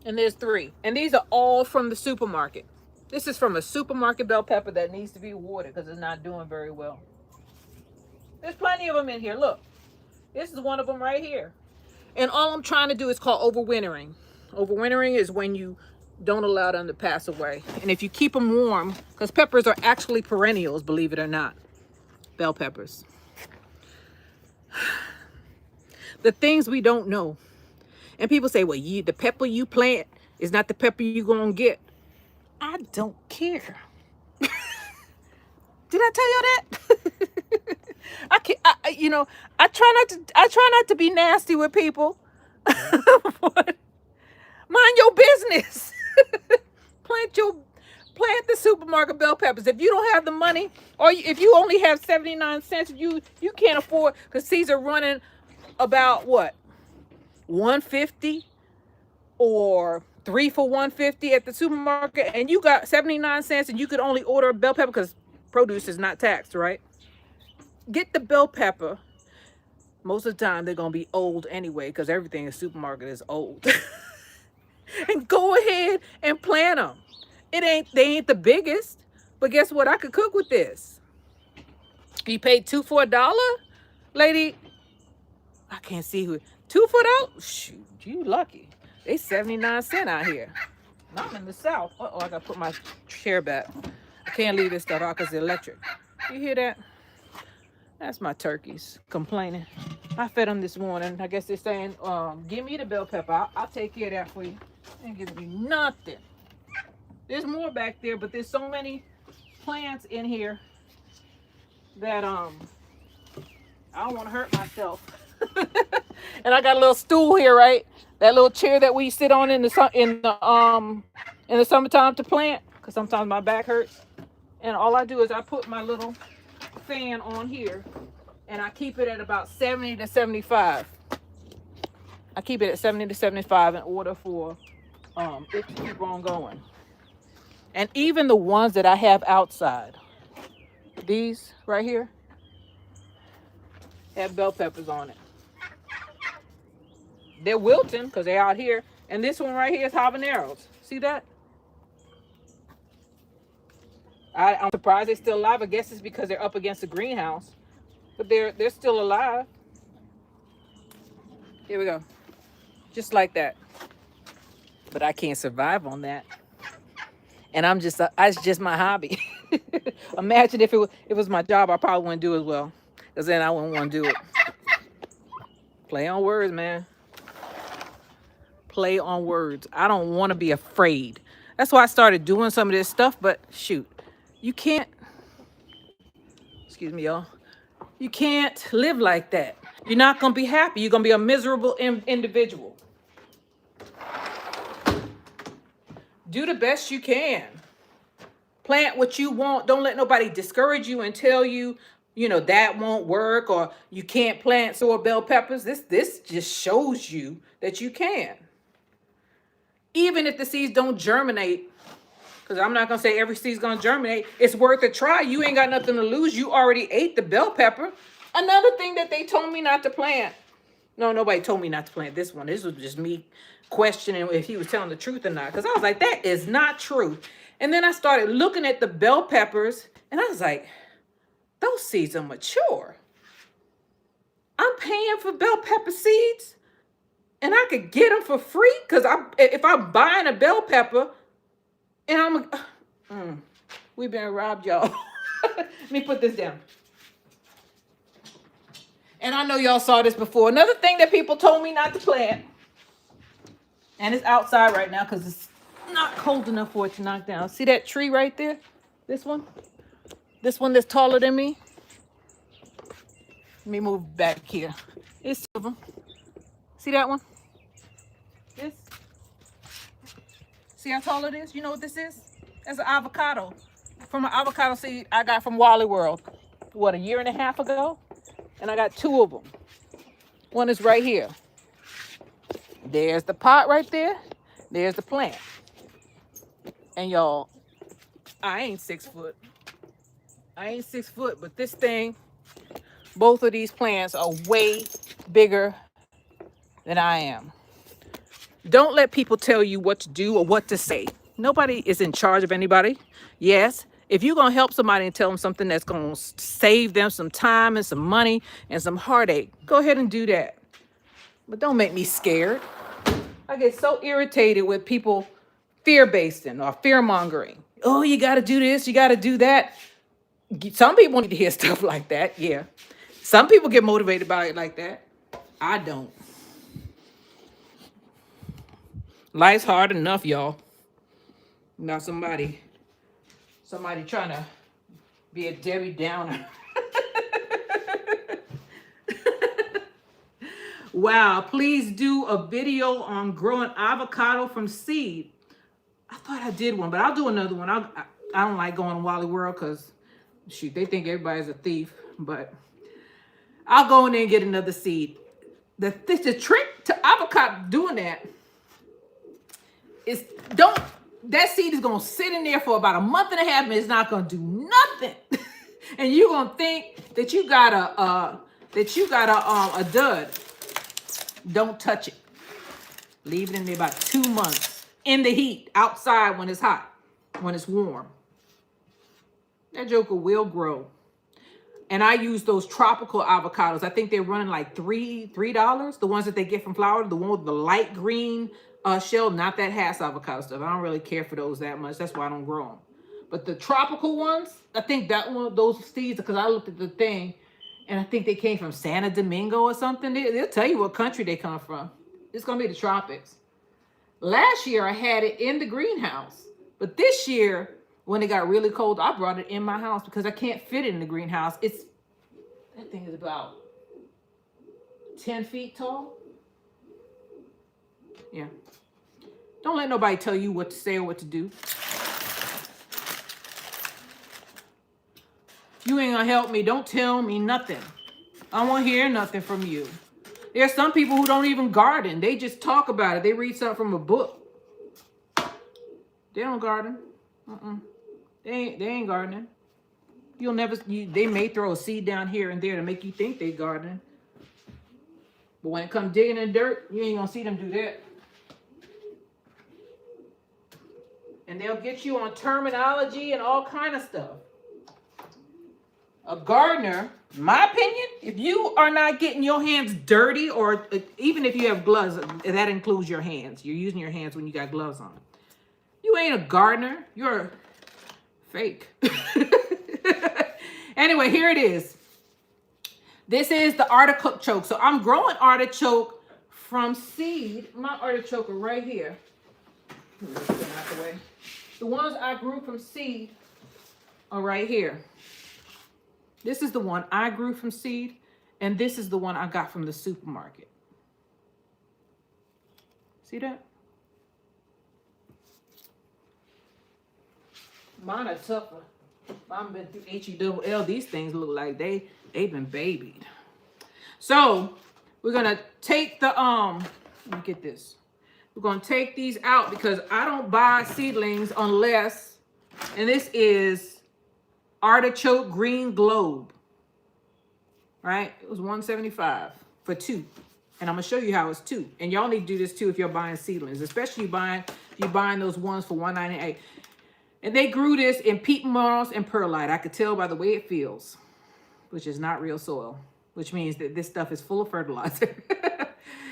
And there's three. And these are all from the supermarket. This is from a supermarket bell pepper that needs to be watered because it's not doing very well. There's plenty of them in here. Look, this is one of them right here. And all I'm trying to do is called overwintering. Overwintering is when you don't allow them to pass away. And if you keep them warm, because peppers are actually perennials, believe it or not. Bell peppers. The things we don't know. And people say, well, the pepper you plant is not the pepper you're going to get. I don't care. Did I tell you that? I can't, I try not to be nasty with people. But mind your business. Plant the supermarket bell peppers. If you don't have the money, or if you only have 79 cents, you can't afford, because these are running about what? 150 or 3 for 150 at the supermarket, and you got 79 cents and you could only order a bell pepper because produce is not taxed, right? Get the bell pepper. Most of the time they're gonna be old anyway because everything in the supermarket is old. And go ahead and plant them. They ain't the biggest, but guess what? I could cook with this. You paid $2 for $1, lady. I can't see who. $2 for $1? Shoot, you lucky. They 79 cents out here. And I'm in the South. Uh-oh, I gotta put my chair back. I can't leave this stuff out because it's electric. You hear that? That's my turkeys complaining. I fed them this morning. I guess they're saying, give me the bell pepper. I'll take care of that for you. They ain't giving me nothing. There's more back there, but there's so many plants in here that I don't want to hurt myself. And I got a little stool here, right? That little chair that we sit on in the summertime to plant, because sometimes my back hurts. And all I do is I put my little fan on here, and I keep it at about 70 to 75. I keep it at 70 to 75 in order for it to keep on going. And even the ones that I have outside, these right here, have bell peppers on it. They're wilting because they're out here. And this one right here is habaneros. See that? I'm surprised they're still alive. I guess it's because they're up against the greenhouse. But they're still alive. Here we go. Just like that. But I can't survive on that. And it's just my hobby. Imagine if it was my job, I probably wouldn't do as well. Because then I wouldn't want to do it. Play on words, man. Play on words. I don't want to be afraid. That's why I started doing some of this stuff. But shoot, you can't, excuse me, y'all. You can't live like that. You're not going to be happy. You're going to be a miserable individual. Do the best you can. Plant what you want. Don't let nobody discourage you and tell you, that won't work or you can't plant soy bell peppers. This just shows you that you can. Even if the seeds don't germinate, because I'm not going to say every seed's going to germinate, it's worth a try. You ain't got nothing to lose. You already ate the bell pepper. Another thing that they told me not to plant. No, nobody told me not to plant this one. This was just me questioning if he was telling the truth or not. Because I was like, that is not true. And then I started looking at the bell peppers. And I was like, those seeds are mature. I'm paying for bell pepper seeds. And I could get them for free. Because if I'm buying a bell pepper. And we've been robbed, y'all. Let me put this down. And I know y'all saw this before. Another thing that people told me not to plant. And it's outside right now because it's not cold enough for it to knock down. See that tree right there? This one? This one that's taller than me? Let me move back here. It's two of them. See that one? This? See how tall it is? You know what this is? That's an avocado. From an avocado seed I got from Wally World. What, a year and a half ago? And I got two of them. One is right here. There's the pot right there. There's the plant. And y'all, I ain't 6 foot. I ain't 6 foot, but this thing, both of these plants are way bigger than I am. Don't let people tell you what to do or what to say. Nobody is in charge of anybody. Yes, if you're going to help somebody and tell them something that's going to save them some time and some money and some heartache, go ahead and do that. But don't make me scared. I get so irritated with people fear-basing or fear-mongering. Oh, you got to do this, you got to do that. Some people need to hear stuff like that, yeah. Some people get motivated by it like that. I don't. Life's hard enough, y'all. Now somebody trying to be a Debbie Downer. Wow, please do a video on growing avocado from seed. I thought I did one, but I'll do another one. I don't like going to Wally World because, shoot, they think everybody's a thief. But I'll go in there and get another seed. The trick to avocado doing that is that seed is going to sit in there for about a month and a half and it's not going to do nothing. And you're going to think that you got a dud. Don't touch it. Leave it in there about 2 months in the heat, outside when it's hot, when it's warm. That joker will grow. And I use those tropical avocados. I think they're running like $3. The ones that they get from Florida, the one with the light green shell, not that Hass avocado stuff. I don't really care for those that much. That's why I don't grow them. But the tropical ones, I think that one, those seeds, because I looked at the thing, and I think they came from Santo Domingo or something. They'll tell you what country they come from. It's going to be the tropics. Last year, I had it in the greenhouse. But this year, when it got really cold, I brought it in my house because I can't fit it in the greenhouse. That thing is about 10 feet tall. Yeah. Don't let nobody tell you what to say or what to do. You ain't gonna help me. Don't tell me nothing. I don't want to hear nothing from you. There's some people who don't even garden. They just talk about it. They read something from a book. They don't garden. They ain't gardening. They may throw a seed down here and there to make you think they gardening. But when it comes digging in dirt, you ain't gonna see them do that. And they'll get you on terminology and all kind of stuff. A gardener, in my opinion, if you are not getting your hands dirty, or even if you have gloves, that includes your hands. You're using your hands when you got gloves on. You ain't a gardener. You're a fake. Anyway, here it is. This is the artichoke. So I'm growing artichoke from seed. My artichoke are right here. Let me get them out the way. The ones I grew from seed are right here. This is the one I grew from seed, and this is the one I got from the supermarket. See that? Mine are tougher. Mine been through H-E-double-L. These things look like they've been babied. So we're gonna take the let me get this. We're gonna take these out because I don't buy seedlings unless, and this is artichoke green globe. Right? It was $175 for 2. And I'm gonna show you how it's 2. And y'all need to do this too if you're buying seedlings, especially if you're buying those ones for $1.98. And they grew this in peat moss and perlite. I could tell by the way it feels, which is not real soil, which means that this stuff is full of fertilizer.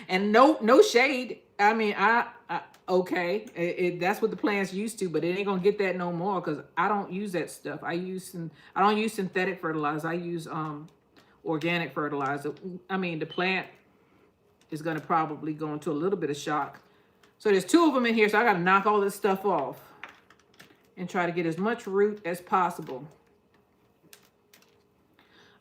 And no shade. I mean, okay, that's what the plant's used to, but it ain't gonna get that no more because I don't use that stuff. I don't use synthetic fertilizer. I use organic fertilizer. I mean, the plant is gonna probably go into a little bit of shock. So there's 2 of them in here, so I gotta knock all this stuff off and try to get as much root as possible.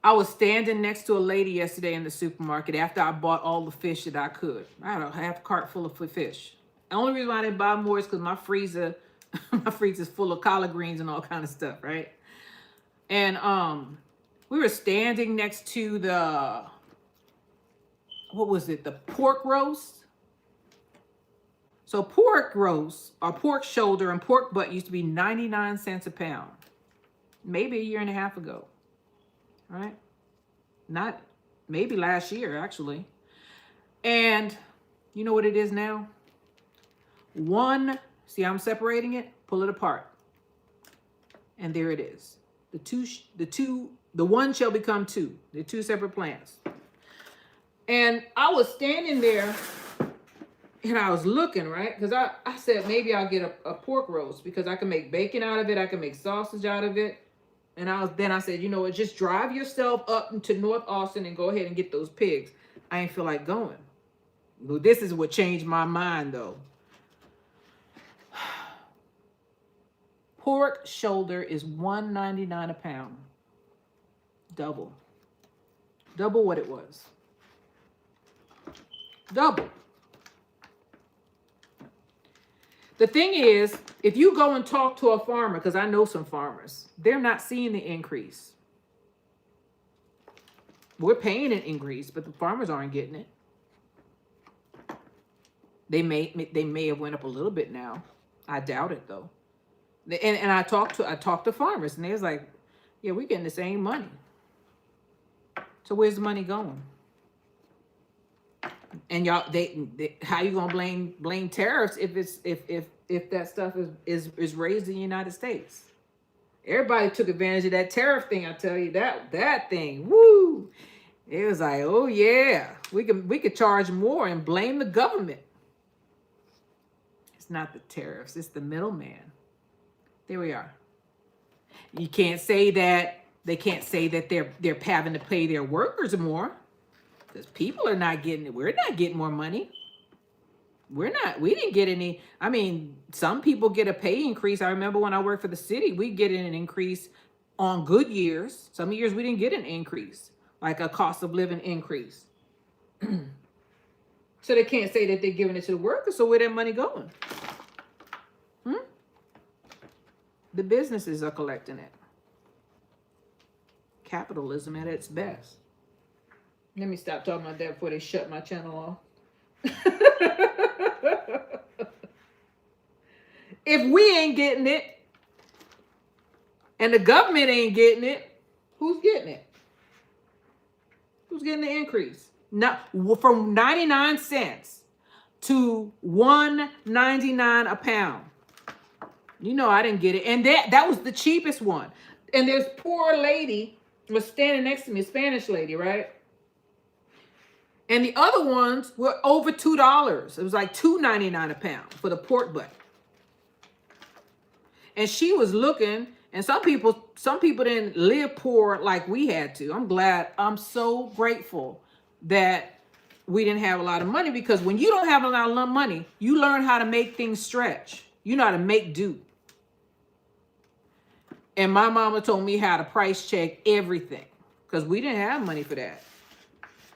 I was standing next to a lady yesterday in the supermarket after I bought all the fish that I could. I had a half cart full of fish. The only reason why I didn't buy more is because my freezer is full of collard greens and all kind of stuff, right? And we were standing next to the, what was it? The pork roast. So pork roast or pork shoulder and pork butt used to be 99 cents a pound, maybe a year and a half ago, right? Not maybe last year, actually. And you know what it is now? See how I'm separating it? Pull it apart. And there it is. The one shall become 2. They're 2 separate plants. And I was standing there and I was looking, right? Because I said, maybe I'll get a pork roast because I can make bacon out of it. I can make sausage out of it. And then I said, you know what? Just drive yourself up into North Austin and go ahead and get those pigs. I ain't feel like going. Well, this is what changed my mind, though. Pork shoulder is $1.99 a pound. Double what it was. Double. The thing is, if you go and talk to a farmer, because I know some farmers, they're not seeing the increase. We're paying an increase, but the farmers aren't getting it. They may have went up a little bit now. I doubt it though. And I talked to farmers, and they was like, "Yeah, we're getting the same money. So where's the money going?" And y'all, how you gonna blame tariffs if that stuff is raised in the United States? Everybody took advantage of that tariff thing. I tell you that thing, woo! It was like, oh yeah, we could charge more and blame the government. It's not the tariffs; it's the middleman. There we are. You can't say that they can't say that they're having to pay their workers more. Because people are not getting it. We're not getting more money. We didn't get any. I mean, some people get a pay increase. I remember when I worked for the city, we get an increase on good years. Some years we didn't get an increase, like a cost of living increase. So they can't say that they're giving it to the workers. So where that money going? The businesses are collecting it. Capitalism at its best. Let me stop talking about that before they shut my channel off. If we ain't getting it, and the government ain't getting it, who's getting it? Who's getting the increase? Not from 99 cents to $1.99 a pound. You know I didn't get it. And that was the cheapest one. And this poor lady was standing next to me, a Spanish lady, right? And the other ones were over $2. It was like $2.99 a pound for the pork butt. And she was looking, and some people didn't live poor like we had to. I'm so grateful that we didn't have a lot of money, because when you don't have a lot of money, you learn how to make things stretch. You know how to make do. And my mama told me how to price check everything, because we didn't have money for that.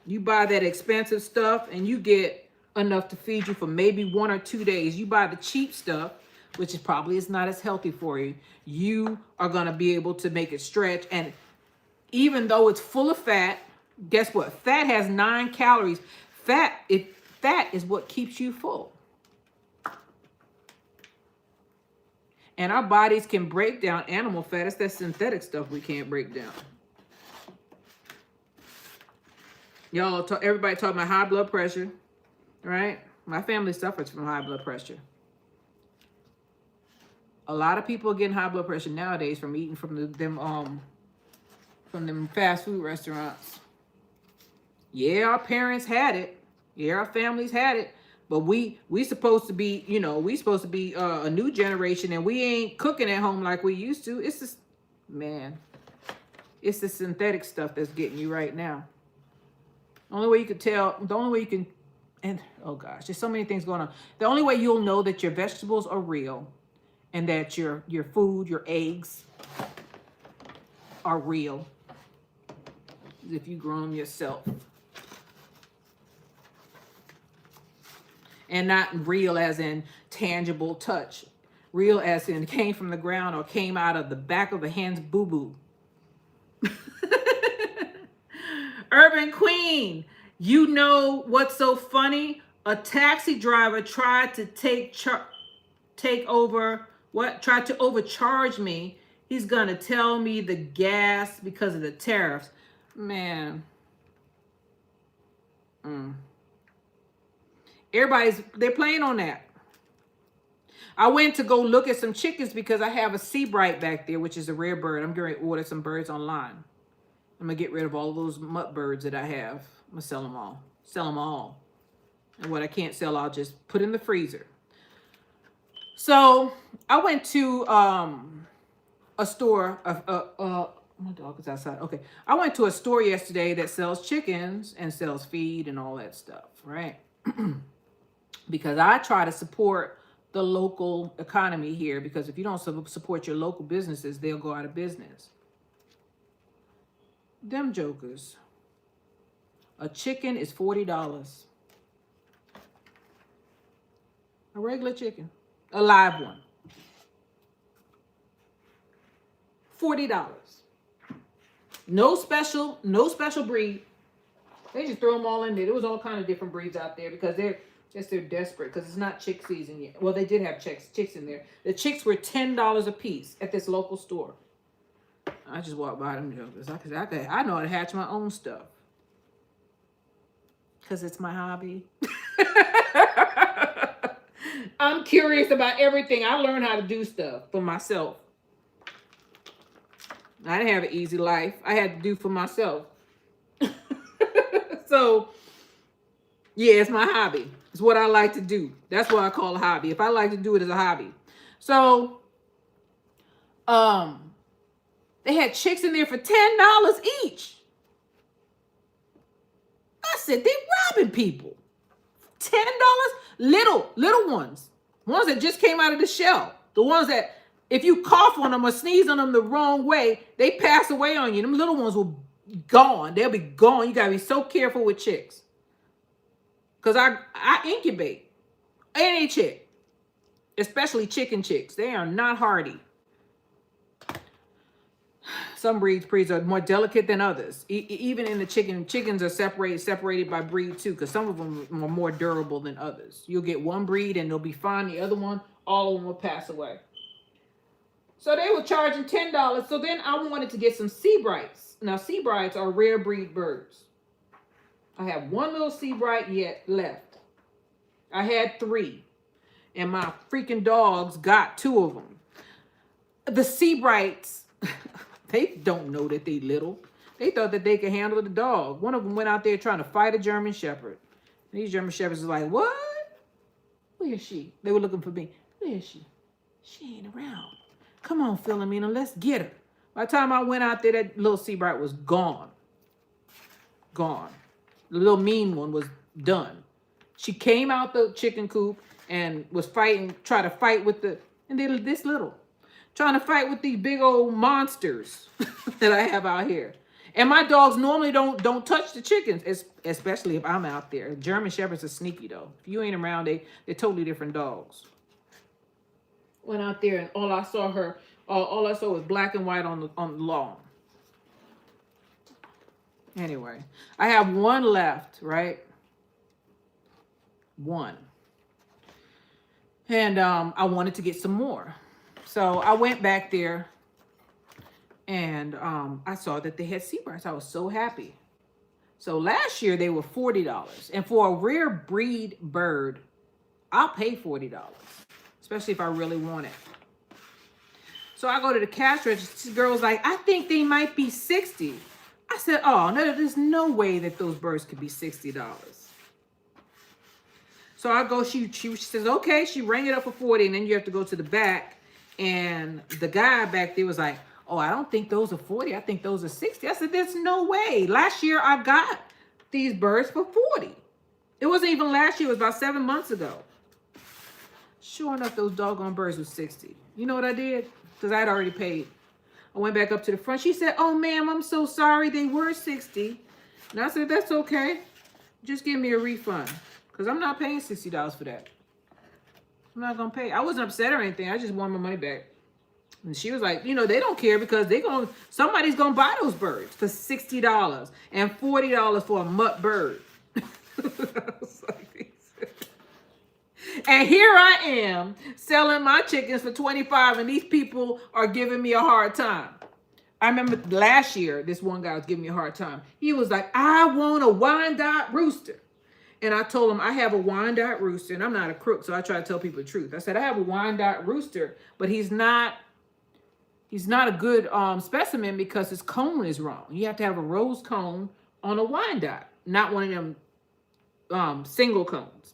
You buy that expensive stuff and you get enough to feed you for maybe 1 or 2 days. You buy the cheap stuff, which is probably not as healthy for you. You are going to be able to make it stretch. And even though it's full of fat, guess what? Fat has 9 calories. Fat is what keeps you full. And our bodies can break down animal fat. It's that synthetic stuff we can't break down. Y'all, everybody talking about high blood pressure, right? My family suffers from high blood pressure. A lot of people are getting high blood pressure nowadays from eating from them fast food restaurants. Yeah, our parents had it. Yeah, our families had it. But we supposed to be, we supposed to be a new generation, and we ain't cooking at home like we used to. It's just, man, it's the synthetic stuff that's getting you right now. The only way you can tell, and oh gosh, there's so many things going on. The only way you'll know that your vegetables are real and that your food, your eggs are real is if you grow them yourself. And not real as in tangible touch. Real as in came from the ground or came out of the back of a hen's boo-boo. Urban Queen, you know what's so funny? A taxi driver tried to tried to overcharge me. He's gonna tell me the gas because of the tariffs. Man. They're playing on that. I went to go look at some chickens because I have a sea bright back there, which is a rare bird. I'm going to order some birds online. I'm going to get rid of all those mutt birds that I have. I'm going to sell them all. Sell them all. And what I can't sell, I'll just put in the freezer. So I went to a store. My dog is outside. Okay. I went to a store yesterday that sells chickens and sells feed and all that stuff, right? Because I try to support the local economy here, because if you don't support your local businesses, they'll go out of business. Them jokers. A chicken is $40. A regular chicken. A live one. $40. No special breed. They just throw them all in there. There was all kind of different breeds out there because they're desperate, because it's not chick season yet. Well, they did have chicks in there. The chicks were $10 a piece at this local store. I just walked by them jokers. I know how to hatch my own stuff. Because it's my hobby. I'm curious about everything. I learned how to do stuff for myself. I didn't have an easy life. I had to do for myself. So, yeah, it's my hobby. It's what I like to do. That's what I call a hobby. If I like to do it as a hobby. So, they had chicks in there for $10 each. I said, they robbing people. $10? Little ones. Ones that just came out of the shell. The ones that, if you cough on them or sneeze on them the wrong way, they pass away on you. Them little ones will be gone. They'll be gone. You got to be so careful with chicks. Because I incubate any chick, especially chicken chicks. They are not hardy. Some breeds are more delicate than others. Even in the chickens are separated by breed too, because some of them are more durable than others. You'll get one breed and they'll be fine. The other one, all of them will pass away. So they were charging $10. So then I wanted to get some sea brights. Now, sea brights are rare breed birds. I have one little sea bright yet left. I had 3. And my freaking dogs got 2 of them. The sea brights, they don't know that they little. They thought that they could handle the dog. One of them went out there trying to fight a German Shepherd. And these German Shepherds are like, what? Where is she? They were looking for me. Where is she? She ain't around. Come on, Philomena, let's get her. By the time I went out there, that little Seabright was gone. Gone. The little mean one was done. She came out the chicken coop and was fighting, trying to fight with and they're this little. Trying to fight with these big old monsters that I have out here. And my dogs normally don't touch the chickens, especially if I'm out there. German Shepherds are sneaky though. If you ain't around, they're totally different dogs. Went out there and all I saw was black and white on the lawn. Anyway, I have one left, right? One. And I wanted to get some more. So I went back there and I saw that they had Seabrights. I was so happy. So last year they were $40. And for a rare breed bird, I'll pay $40, especially if I really want it. So I go to the cash register. The girl was like, I think they might be $60. I said, oh, no, there's no way that those birds could be $60. So I go, she says, okay. She rang it up for $40, and then you have to go to the back. And the guy back there was like, oh, I don't think those are $40. I think those are $60. I said, there's no way. Last year I got these birds for $40. It wasn't even last year. It was about 7 months ago. Sure enough, those doggone birds were $60. You know what I did? Because I had already paid. I went back up to the front. She said, oh, ma'am, I'm so sorry. They were $60. And I said, that's okay. Just give me a refund. Because I'm not paying $60 for that. I'm not going to pay. I wasn't upset or anything. I just want my money back. And she was like, you know, they don't care because somebody's going to buy those birds for $60 and $40 for a mutt bird. I was like, and here I am selling my chickens for $25 and these people are giving me a hard time. I remember last year, this one guy was giving me a hard time. He was like, I want a Wyandotte rooster. And I told him I have a Wyandotte rooster, and I'm not a crook, so I try to tell people the truth. I said, I have a Wyandotte rooster, but he's not a good specimen because his cone is wrong. You have to have a rose cone on a Wyandotte, not one of them single cones.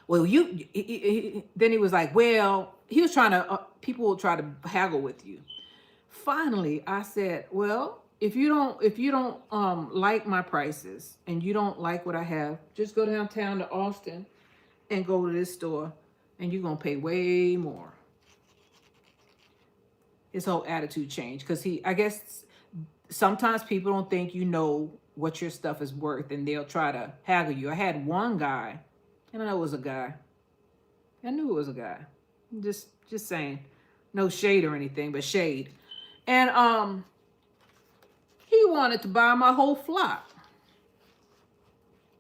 Well, then he was like, well, he was trying to, people will try to haggle with you. Finally, I said, well, if you don't like my prices and you don't like what I have, just go downtown to Austin and go to this store and you're going to pay way more. His whole attitude changed because I guess sometimes people don't think you know what your stuff is worth and they'll try to haggle you. I had one guy, and I know it was a guy. I knew it was a guy. Just saying. No shade or anything, but shade. And he wanted to buy my whole flock.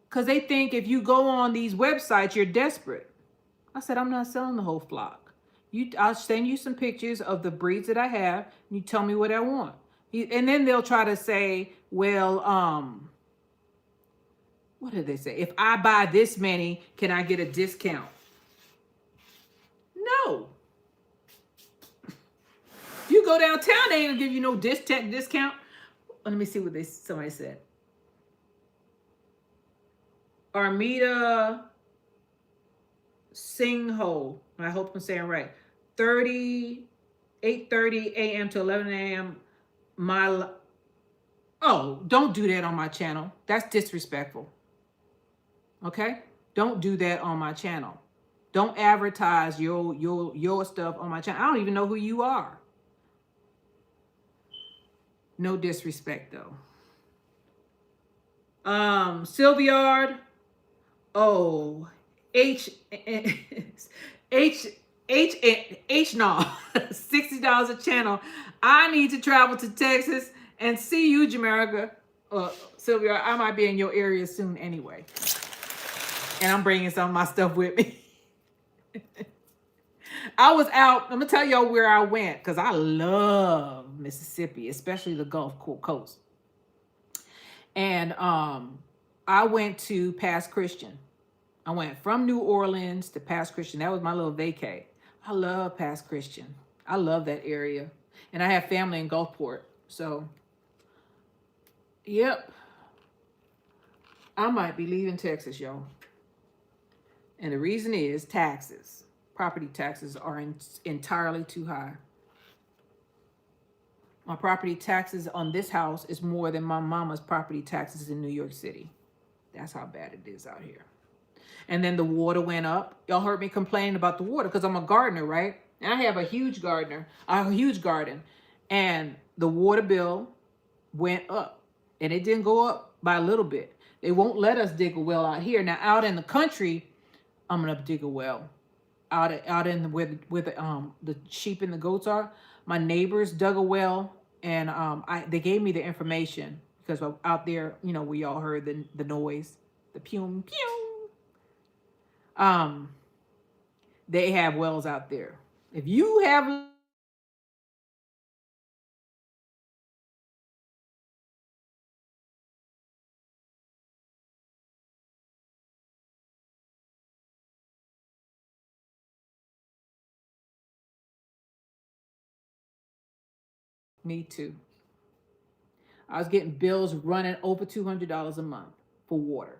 Because they think if you go on these websites, you're desperate. I said, I'm not selling the whole flock. I'll send you some pictures of the breeds that I have, and you tell me what I want. And then they'll try to say, well, what did they say? If I buy this many, can I get a discount? No. You go downtown, they ain't gonna give you no discount. Let me see what somebody said. Armida Singho, I hope I'm saying right. 8:30 a.m. to 11 a.m. Oh, don't do that on my channel. That's disrespectful. Okay? Don't do that on my channel. Don't advertise your stuff on my channel. I don't even know who you are. No disrespect though. Sylviard. Oh, H no, $60 a channel. I need to travel to Texas and see you, Jamaica. Sylvia, I might be in your area soon anyway. And I'm bringing some of my stuff with me. I was out. I'm going to tell y'all where I went because I love Mississippi, especially the Gulf Coast. And I went to Pass Christian. I went from New Orleans to Pass Christian. That was my little vacay. I love Pass Christian. I love that area. And I have family in Gulfport. So, yep. I might be leaving Texas, y'all. And the reason is taxes. property taxes are entirely too high. My property taxes on this house is more than my mama's property taxes in New York City. That's how bad it is out here. And then the water went up. Y'all heard me complaining about the water because I'm a gardener, right? And I have a huge garden. And the water bill went up. And it didn't go up by a little bit. They won't let us dig a well out here. Now, out in the country, I'm going to dig a well. Out in where the sheep and the goats are. My neighbors dug a well, and they gave me the information because out there, you know, we all heard the noise, the pew pew. They have wells out there. If you have me too. I was getting bills running over $200 a month for water.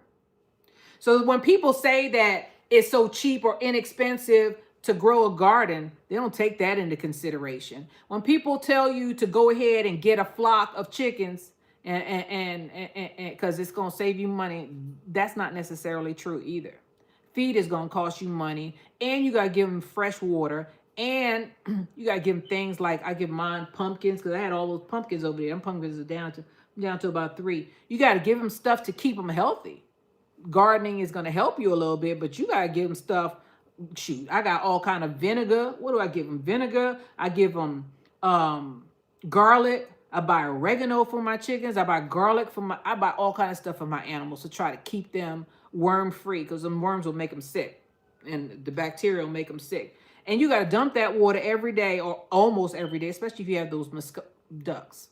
So when people say that it's so cheap or inexpensive to grow a garden, they don't take that into consideration. When people tell you to go ahead and get a flock of chickens and because it's going to save you money, that's not necessarily true either. Feed is going to cost you money, and you got to give them fresh water, and you got to give them things like I give mine pumpkins because I had all those pumpkins over there. Them pumpkins are down to about 3. You got to give them stuff to keep them healthy. Gardening is going to help you a little bit, but you got to give them stuff. Shoot, I got all kind of vinegar. What do I give them? Vinegar. I give them garlic. I buy oregano for my chickens. I buy garlic I buy all kind of stuff for my animals to try to keep them worm free because the worms will make them sick and the bacteria will make them sick. And you got to dump that water every day or almost every day, especially if you have those ducks.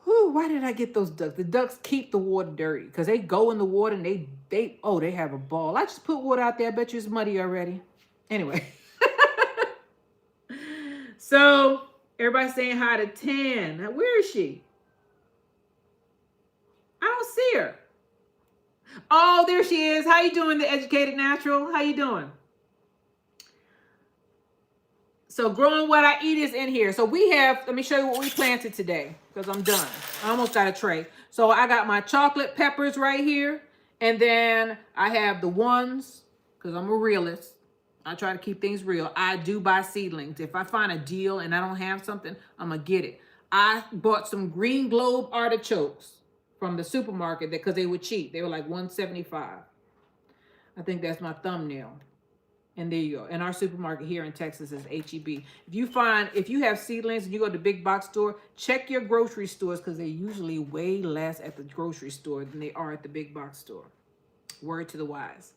Whew, why did I get those ducks? The ducks keep the water dirty because they go in the water and they have a ball. I just put water out there. I bet you it's muddy already. Anyway. So everybody's saying hi to Tan. Now, where is she? I don't see her. Oh, there she is. How you doing, The Educated Natural? How you doing? So growing what I eat is in here. So let me show you what we planted today because I'm done. I almost got a tray. So I got my chocolate peppers right here. And then I have the ones, because I'm a realist. I try to keep things real. I do buy seedlings. If I find a deal and I don't have something, I'm going to get it. I bought some green globe artichokes from the supermarket because they were cheap. They were like $1.75. I think that's my thumbnail. And there you go. And our supermarket here in Texas is H-E-B. If you have seedlings and you go to the big box store, check your grocery stores because they're usually way less at the grocery store than they are at the big box store. Word to the wise.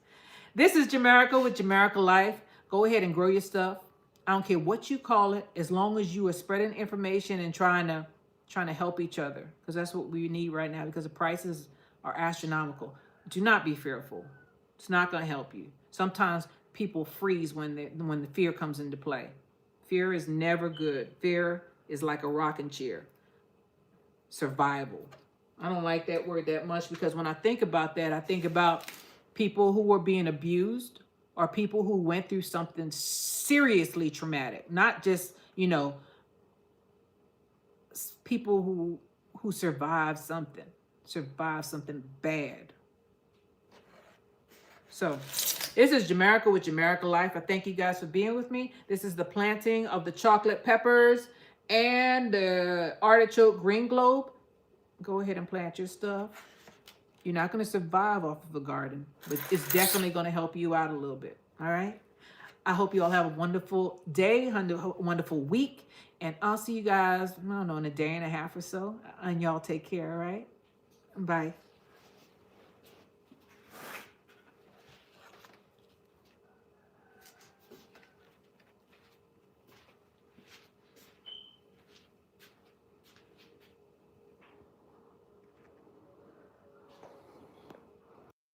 This is Jamerica with Jamerica Life. Go ahead and grow your stuff. I don't care what you call it, as long as you are spreading information and trying to help each other, because that's what we need right now because the prices are astronomical. Do not be fearful. It's not going to help you. Sometimes people freeze when the fear comes into play. Fear is never good. Fear is like a rocking chair. Survival. I don't like that word that much because when I think about that, I think about people who were being abused or people who went through something seriously traumatic, not just, people who survived something bad. So this is Jamerica with Jamerica Life. I thank you guys for being with me. This is the planting of the chocolate peppers and the artichoke green globe. Go ahead and plant your stuff. You're not going to survive off of a garden, but it's definitely going to help you out a little bit. All right. I hope you all have a wonderful day, a wonderful week. And I'll see you guys, I don't know, in a day and a half or so. And y'all take care. All right. Bye.